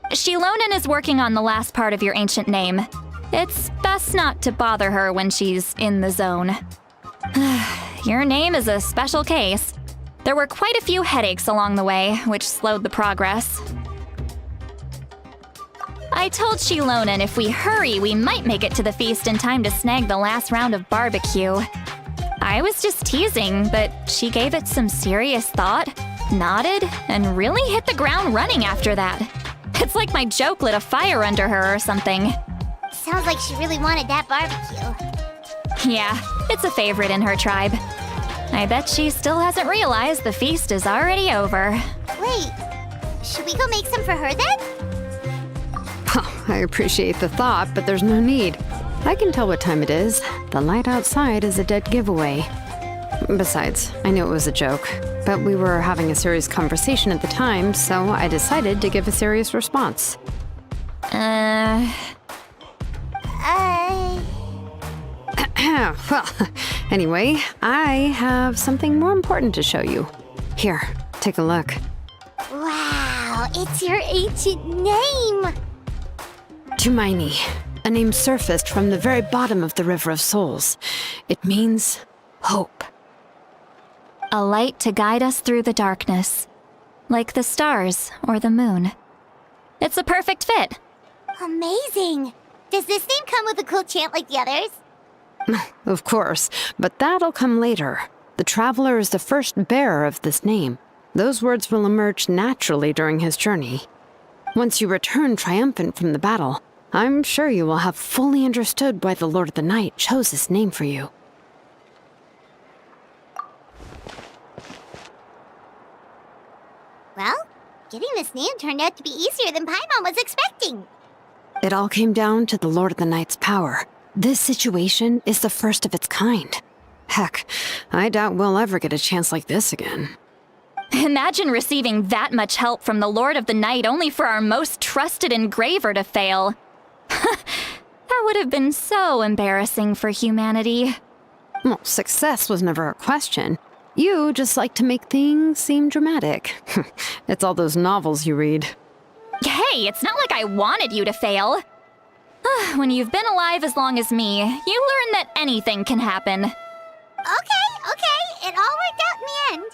Shilonin is working on the last part of your ancient name. It's best not to bother her when she's in the zone. Your name is a special case. There were quite a few headaches along the way, which slowed the progress. I told Shilonin if we hurry, we might make it to the feast in time to snag the last round of barbecue. I was just teasing, but she gave it some serious thought, nodded, and really hit the ground running after that. It's like my joke lit a fire under her or something. Sounds like she really wanted that barbecue. Yeah, it's a favorite in her tribe. I bet she still hasn't realized the feast is already over. Wait, should we go make some for her then? I appreciate the thought, but there's no need. I can tell what time it is. The light outside is a dead giveaway. Besides, I knew it was a joke, but we were having a serious conversation at the time, so I decided to give a serious response. Well, anyway, I have something more important to show you. Here, take a look. Wow, it's your ancient name! Tumaini, a name surfaced from the very bottom of the River of Souls. It means hope. A light to guide us through the darkness, like the stars or the moon. It's a perfect fit. Amazing! Does this name come with a cool chant like the others? Of course, but that'll come later. The Traveler is the first bearer of this name. Those words will emerge naturally during his journey. Once you return triumphant from the battle, I'm sure you will have fully understood why the Lord of the Night chose this name for you. Well, getting this name turned out to be easier than Paimon was expecting. It all came down to the Lord of the Night's power. This situation is the first of its kind. Heck, I doubt we'll ever get a chance like this again. Imagine receiving that much help from the Lord of the Night only for our most trusted engraver to fail. That would have been so embarrassing for humanity. Well, success was never a question. You just like to make things seem dramatic. It's all those novels you read. Hey, it's not like I wanted you to fail. When you've been alive as long as me, you learn that anything can happen. Okay, it all worked out in the end.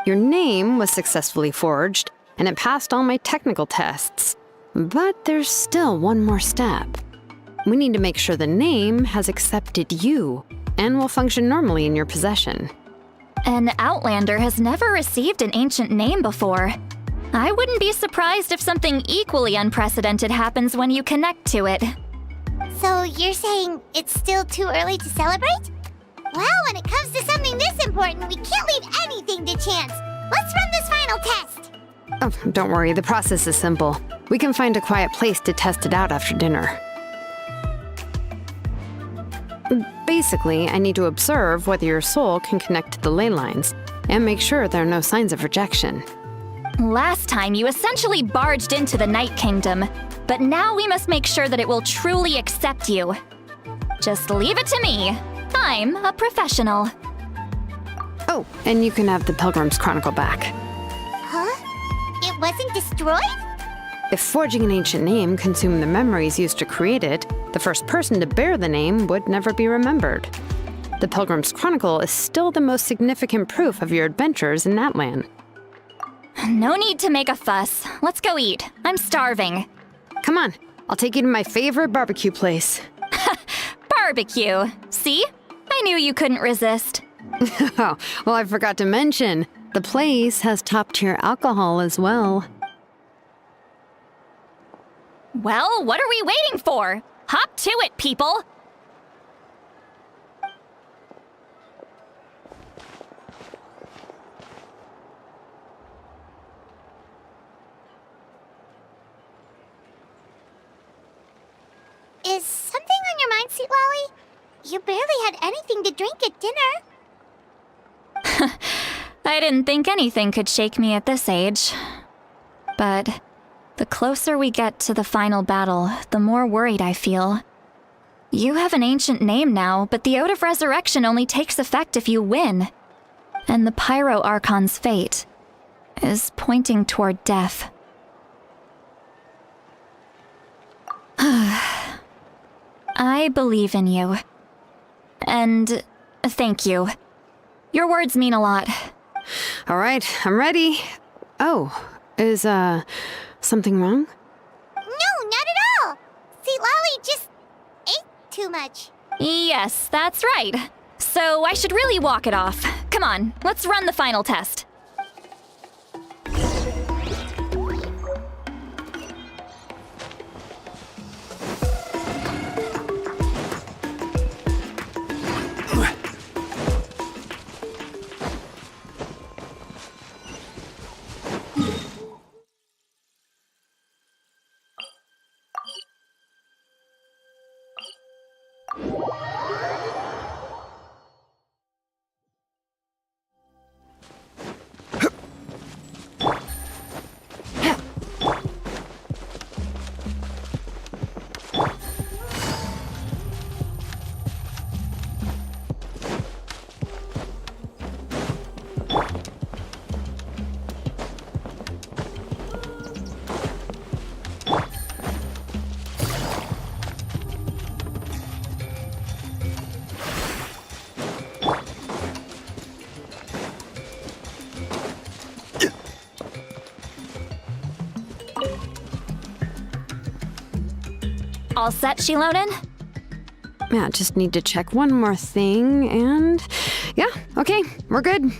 Your name was successfully forged, and it passed all my technical tests. But there's still one more step. We need to make sure the name has accepted you, and will function normally in your possession. An Outlander has never received an ancient name before. I wouldn't be surprised if something equally unprecedented happens when you connect to it. So you're saying it's still too early to celebrate? Well, when it comes to something this important, we can't leave anything to chance. Let's run this final test. Oh, don't worry, the process is simple. We can find a quiet place to test it out after dinner. Basically, I need to observe whether your soul can connect to the ley lines, and make sure there are no signs of rejection. Last time, you essentially barged into the Night Kingdom, but now we must make sure that it will truly accept you. Just leave it to me. I'm a professional. Oh, and you can have the Pilgrim's Chronicle back. Huh? It wasn't destroyed? If forging an ancient name consumed the memories used to create it, the first person to bear the name would never be remembered. The Pilgrim's Chronicle is still the most significant proof of your adventures in that land. No need to make a fuss. Let's go eat. I'm starving. Come on, I'll take you to my favorite barbecue place. Barbecue. See? I knew you couldn't resist. Oh, well, I forgot to mention, the place has top-tier alcohol as well. Well, what are we waiting for? Hop to it, people! Is something on your mind, Sweet Lolly? You barely had anything to drink at dinner. I didn't think anything could shake me at this age. But the closer we get to the final battle, the more worried I feel. You have an ancient name now, but the Ode of Resurrection only takes effect if you win. And the Pyro Archon's fate is pointing toward death. I believe in you. And thank you. Your words mean a lot. All right, I'm ready. Oh, is, something wrong? No, not at all. Sweet Lolly just ate too much. Yes, that's right. So I should really walk it off. Come on, let's run the final test. All set, Shilonen? Yeah, just need to check one more thing, and yeah, okay, we're good.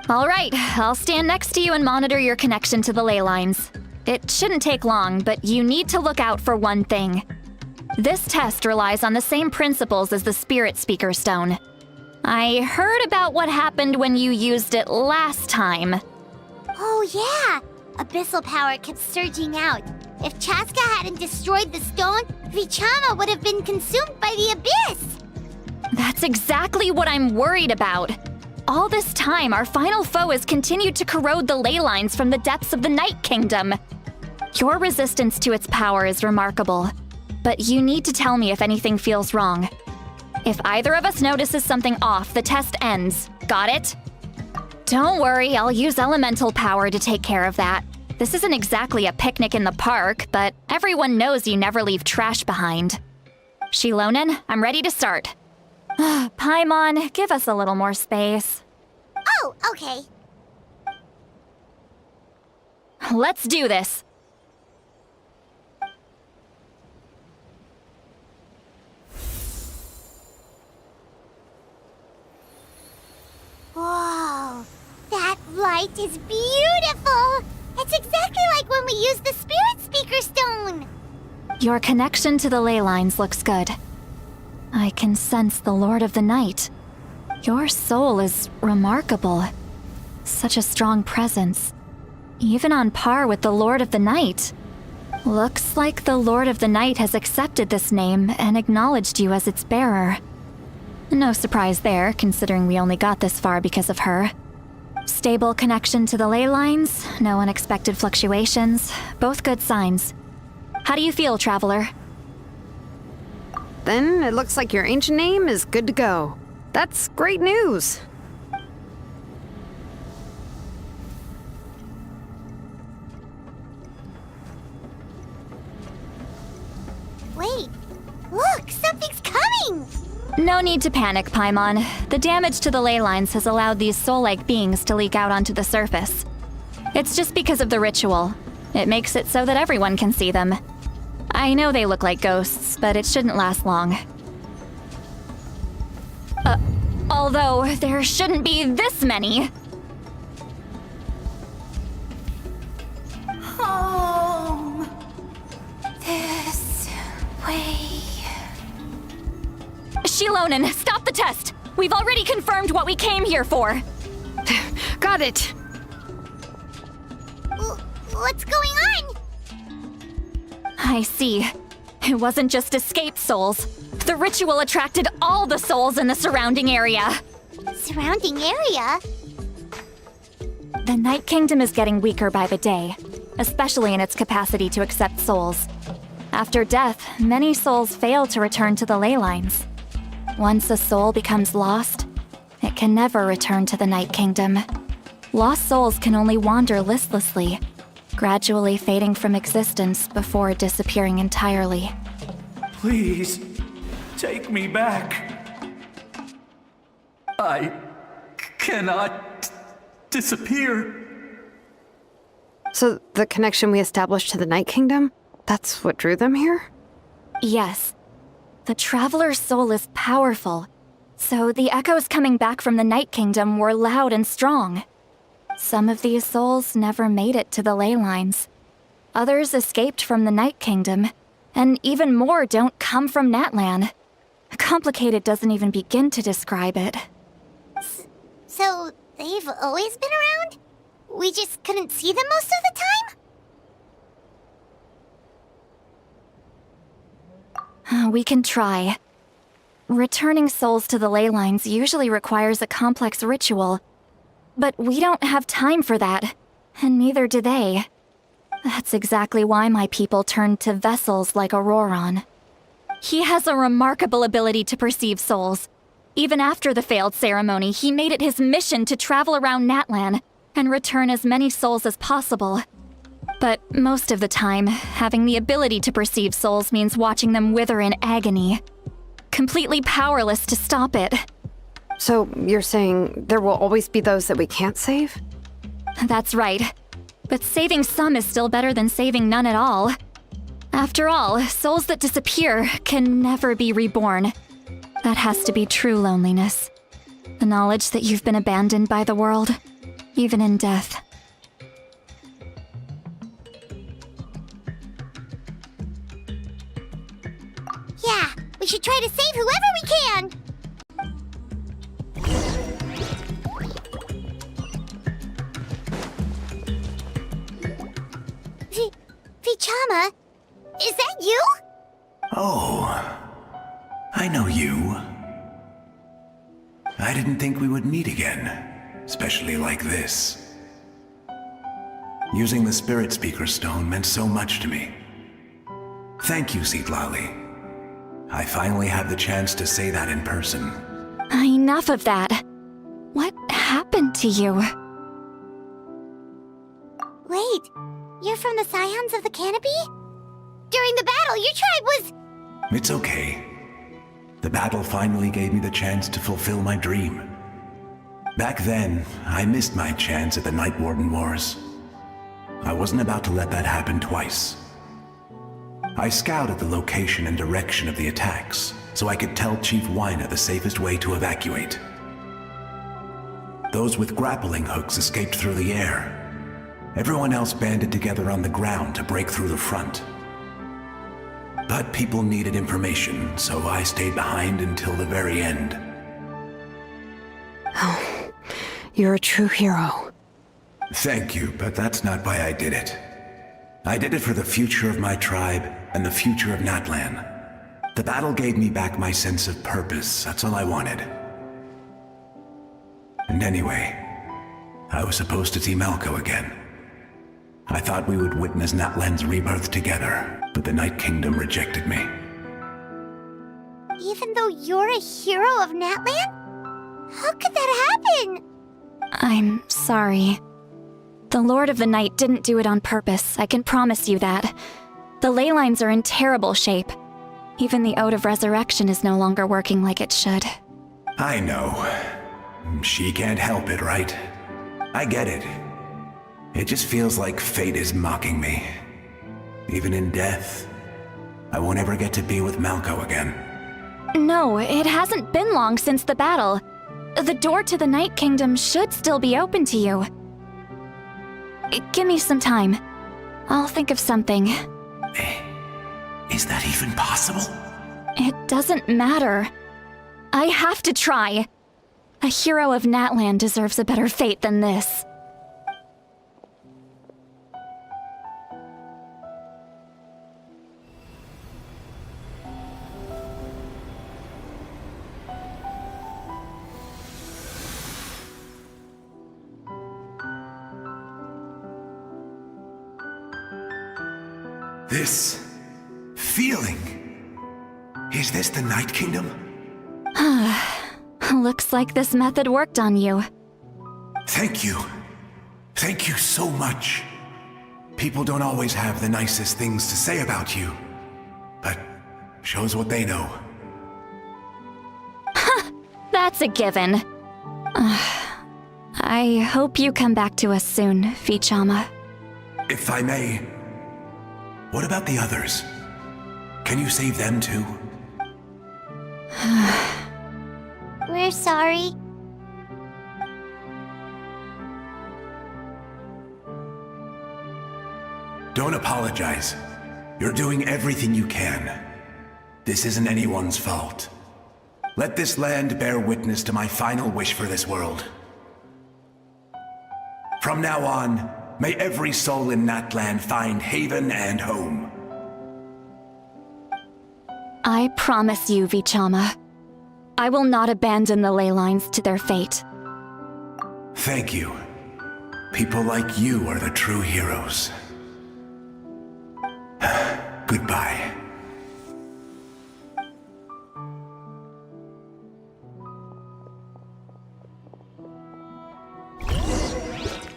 All right, I'll stand next to you and monitor your connection to the ley lines. It shouldn't take long, but you need to look out for one thing. This test relies on the same principles as the Spirit Speaker Stone. I heard about what happened when you used it last time. Oh yeah, abyssal power kept surging out. If Chaska hadn't destroyed the stone, Vichama would have been consumed by the abyss! That's exactly what I'm worried about. All this time, our final foe has continued to corrode the ley lines from the depths of the Night Kingdom. Your resistance to its power is remarkable, but you need to tell me if anything feels wrong. If either of us notices something off, the test ends. Got it? Don't worry, I'll use elemental power to take care of that. This isn't exactly a picnic in the park, but everyone knows you never leave trash behind. Shilonen, I'm ready to start. Paimon, give us a little more space. Oh, okay. Let's do this. Whoa, that light is beautiful! It's exactly like when we used the Spirit Speaker Stone! Your connection to the ley lines looks good. I can sense the Lord of the Night. Your soul is remarkable. Such a strong presence. Even on par with the Lord of the Night. Looks like the Lord of the Night has accepted this name and acknowledged you as its bearer. No surprise there, considering we only got this far because of her. Stable connection to the ley lines, no unexpected fluctuations, both good signs. How do you feel, Traveler? Then it looks like your ancient name is good to go. That's great news. Wait, look, something's coming! No need to panic, Paimon. The damage to the ley lines has allowed these soul-like beings to leak out onto the surface. It's just because of the ritual. It makes it so that everyone can see them. I know they look like ghosts, but it shouldn't last long. Although, there shouldn't be this many. Home. This way. Shilonen, stop the test! We've already confirmed what we came here for. Got it. What's going on? I see. It wasn't just escaped souls. The ritual attracted all the souls in the surrounding area. Surrounding area? The Night Kingdom is getting weaker by the day, especially in its capacity to accept souls. After death, many souls fail to return to the ley lines. Once a soul becomes lost, it can never return to the Night Kingdom. Lost souls can only wander listlessly, gradually fading from existence before disappearing entirely. Please, take me back. I cannot disappear. So the connection we established to the Night Kingdom, that's what drew them here? Yes. The Traveler's soul is powerful, so the echoes coming back from the Night Kingdom were loud and strong. Some of these souls never made it to the ley lines. Others escaped from the Night Kingdom, and even more don't come from Natlan. Complicated doesn't even begin to describe it. So, they've always been around? We just couldn't see them most of the time? We can try. Returning souls to the ley lines usually requires a complex ritual, but we don't have time for that, and neither do they. That's exactly why my people turned to vessels like Auroron. He has a remarkable ability to perceive souls. Even after the failed ceremony, he made it his mission to travel around Natlan and return as many souls as possible. But most of the time, having the ability to perceive souls means watching them wither in agony. Completely powerless to stop it. So you're saying there will always be those that we can't save? That's right. But saving some is still better than saving none at all. After all, souls that disappear can never be reborn. That has to be true loneliness. The knowledge that you've been abandoned by the world, even in death. Yeah, we should try to save whoever we can! Vichama, is that you? Oh, I know you. I didn't think we would meet again, especially like this. Using the Spirit Speaker Stone meant so much to me. Thank you, Citlali. I finally had the chance to say that in person. Enough of that. What happened to you? Wait, you're from the Scions of the Canopy? During the battle, your tribe was... It's okay. The battle finally gave me the chance to fulfill my dream. Back then, I missed my chance at the Night Warden Wars. I wasn't about to let that happen twice. I scouted the location and direction of the attacks, so I could tell Chief Wyna the safest way to evacuate. Those with grappling hooks escaped through the air. Everyone else banded together on the ground to break through the front. But people needed information, so I stayed behind until the very end. Oh, you're a true hero. Thank you, but that's not why I did it. I did it for the future of my tribe and the future of Natlan. The battle gave me back my sense of purpose, that's all I wanted. And anyway, I was supposed to see Malco again. I thought we would witness Natlan's rebirth together, but the Night Kingdom rejected me. Even though you're a hero of Natlan? How could that happen? I'm sorry. The Lord of the Night didn't do it on purpose, I can promise you that. The ley lines are in terrible shape. Even the Ode of Resurrection is no longer working like it should. I know. She can't help it, right? I get it. It just feels like fate is mocking me. Even in death, I won't ever get to be with Malco again. No, it hasn't been long since the battle. The door to the Night Kingdom should still be open to you. Give me some time. I'll think of something. Is that even possible? It doesn't matter. I have to try. A hero of Natlan deserves a better fate than this. This feeling. Is this the Night Kingdom? Looks like this method worked on you. Thank you. Thank you so much. People don't always have the nicest things to say about you, but shows what they know. That's a given. I hope you come back to us soon, Vichama. If I may, what about the others? Can you save them too? We're sorry. Don't apologize. You're doing everything you can. This isn't anyone's fault. Let this land bear witness to my final wish for this world. From now on, may every soul in Natlan find haven and home. I promise you, Vichama. I will not abandon the ley lines to their fate. Thank you. People like you are the true heroes. Goodbye.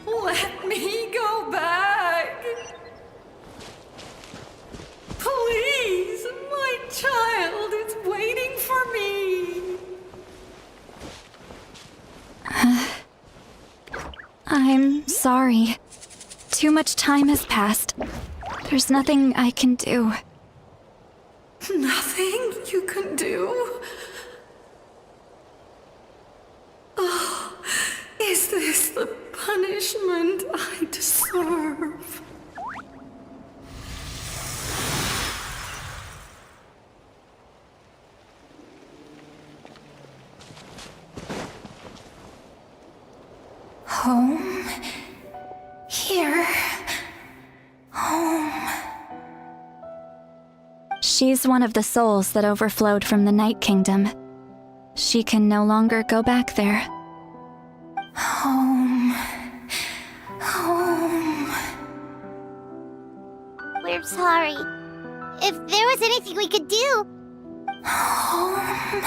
Let me go back. Please, my child is waiting for me. I'm sorry. Too much time has passed. There's nothing I can do. Nothing you can do? Oh, is this the punishment I deserve? Home? Here? Home? She's one of the souls that overflowed from the Night Kingdom. She can no longer go back there. Home. Home. We're sorry. If there was anything we could do. Home.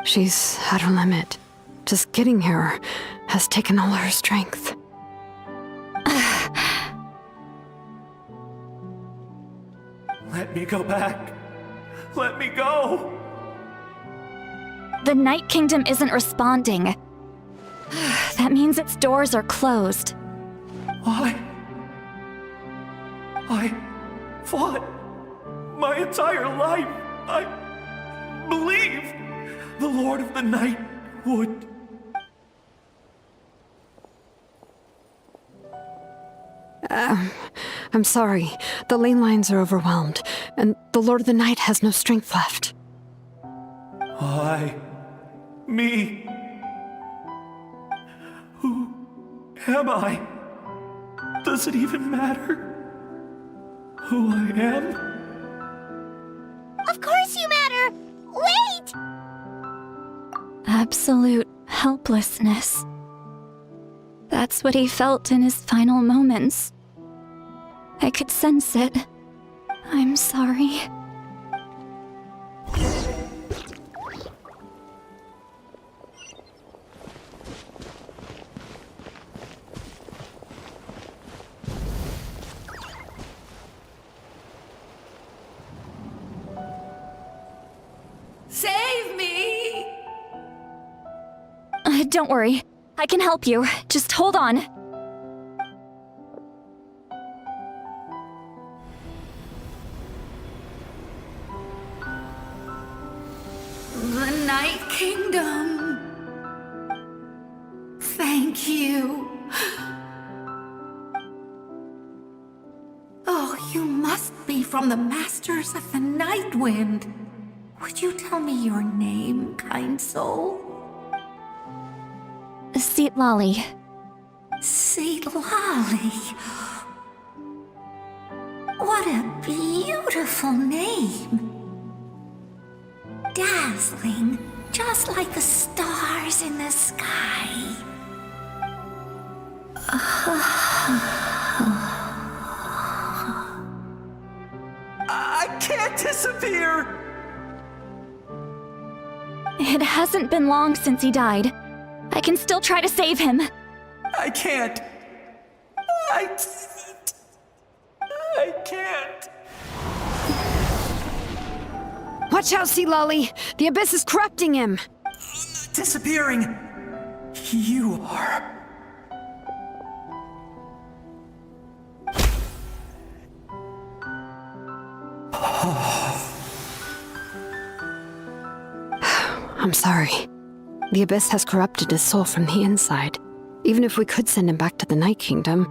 She's at her limit. Just getting here has taken all her strength. Let me go back. Let me go. The Night Kingdom isn't responding. That means its doors are closed. I fought my entire life. I believed the Lord of the Night would. I'm sorry. The ley lines are overwhelmed, and the Lord of the Night has no strength left. Me. Who am I? Does it even matter who I am? Of course you matter! Wait! Absolute Helplessness. That's what he felt in his final moments. I could sense it. I'm sorry. Save me! Don't worry. I can help you. Just hold on. The Night Kingdom. Thank you. Oh, you must be from the Masters of the Night Wind. Would you tell me your name, kind soul? Seat Lolly. Seat Lolly. What a beautiful name. Dazzling, just like the stars in the sky. I can't disappear! It hasn't been long since he died. I can still try to save him. I can't. I can't. Watch out, Sea Lolly! The Abyss is corrupting him! Disappearing. You are. I'm sorry. The Abyss has corrupted his soul from the inside. Even if we could send him back to the Night Kingdom,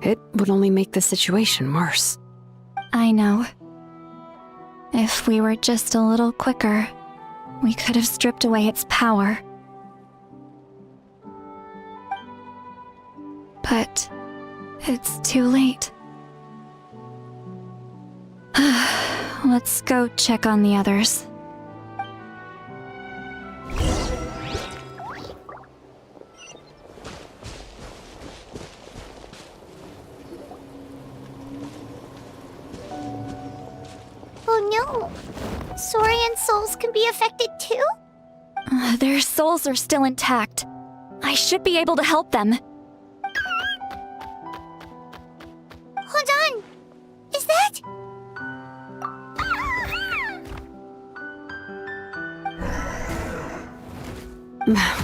it would only make the situation worse. I know. If we were just a little quicker, we could have stripped away its power. But it's too late. Let's go check on the others. Oh no! Saurian souls can be affected too? Their souls are still intact. I should be able to help them. Hold on! Is that...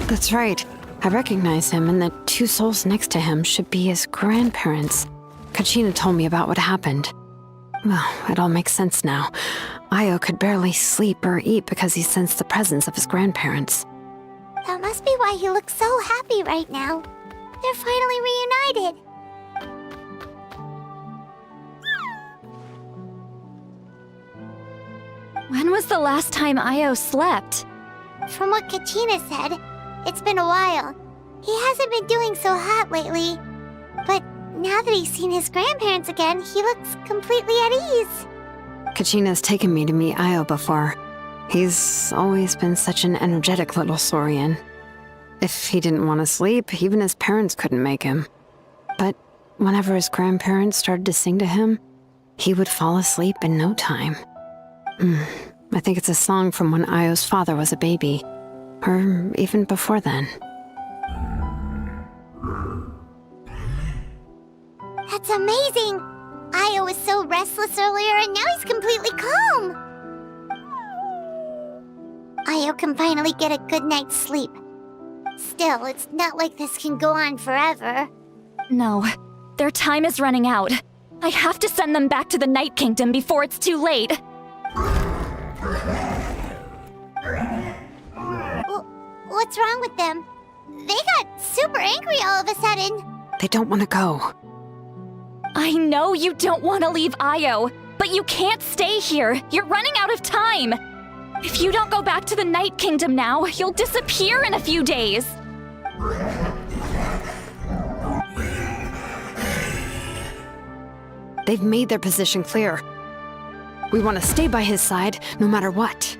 That's right. I recognize him, and the two souls next to him should be his grandparents. Kachina told me about what happened. Well, it all makes sense now. Io could barely sleep or eat because he sensed the presence of his grandparents. That must be why he looks so happy right now. They're finally reunited. When was the last time Io slept? From what Kachina said, it's been a while. He hasn't been doing so hot lately. But now that he's seen his grandparents again, he looks completely at ease. Kachina's taken me to meet Io before. He's always been such an energetic little saurian. If he didn't want to sleep, even his parents couldn't make him. But whenever his grandparents started to sing to him, he would fall asleep in no time. I think it's a song from when Io's father was a baby, or even before then. That's amazing! Io was so restless earlier and now he's completely calm! Io can finally get a good night's sleep. Still, it's not like this can go on forever. No, their time is running out. I have to send them back to the Night Kingdom before it's too late. What's wrong with them? They got super angry all of a sudden. They don't want to go. I know you don't want to leave Io, but you can't stay here. You're running out of time. If you don't go back to the Night Kingdom now, you'll disappear in a few days. They've made their position clear. We want to stay by his side, no matter what.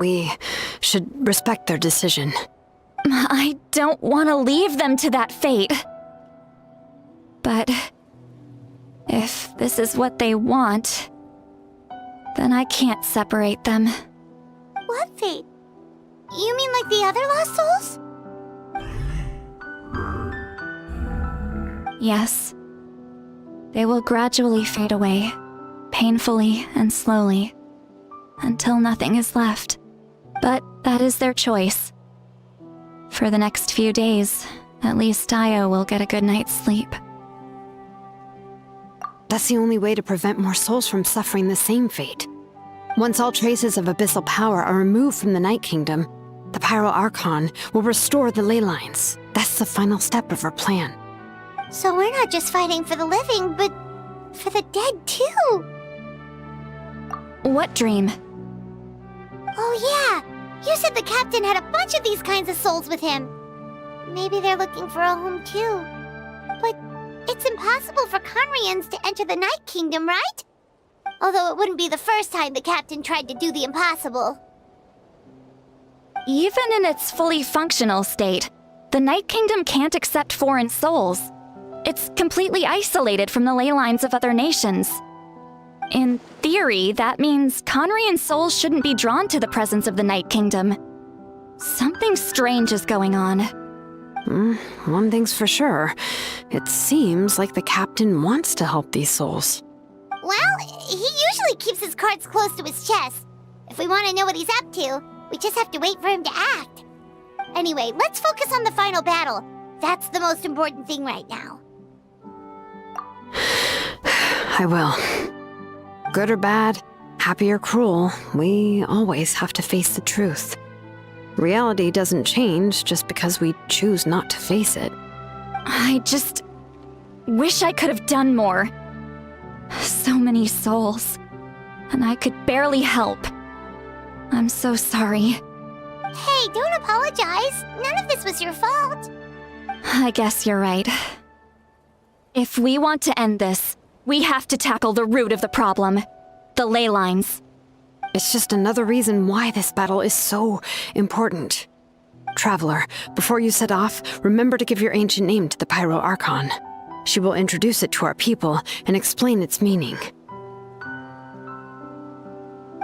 We should respect their decision. I don't want to leave them to that fate. But if this is what they want, then I can't separate them. What fate? You mean like the other lost souls? Yes. They will gradually fade away, painfully and slowly, until nothing is left. But that is their choice. For the next few days, at least Dio will get a good night's sleep. That's the only way to prevent more souls from suffering the same fate. Once all traces of abyssal power are removed from the Night Kingdom, the Pyro Archon will restore the ley lines. That's the final step of our plan. So we're not just fighting for the living, but for the dead too. What dream? Oh yeah, you said the captain had a bunch of these kinds of souls with him. Maybe they're looking for a home too. But it's impossible for Conrians to enter the Night Kingdom, right? Although it wouldn't be the first time the captain tried to do the impossible. Even in its fully functional state, the Night Kingdom can't accept foreign souls. It's completely isolated from the ley lines of other nations. In theory, that means Conrian souls shouldn't be drawn to the presence of the Night Kingdom. Something strange is going on. One thing's for sure. It seems like the captain wants to help these souls. Well, he usually keeps his cards close to his chest. If we want to know what he's up to, we just have to wait for him to act. Anyway, let's focus on the final battle. That's the most important thing right now. I will. Good or bad, happy or cruel, we always have to face the truth. Reality doesn't change just because we choose not to face it. I just wish I could have done more. So many souls, and I could barely help. I'm so sorry. Hey, don't apologize. None of this was your fault. I guess you're right. If we want to end this, we have to tackle the root of the problem. The ley lines. It's just another reason why this battle is so important. Traveler, before you set off, remember to give your ancient name to the Pyro Archon. She will introduce it to our people and explain its meaning.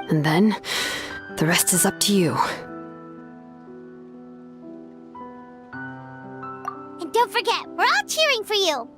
And then, the rest is up to you. And don't forget, we're all cheering for you.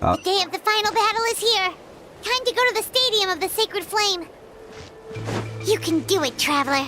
The day of the final battle is here. Time to go to the Stadium of the Sacred Flame. You can do it, Traveler.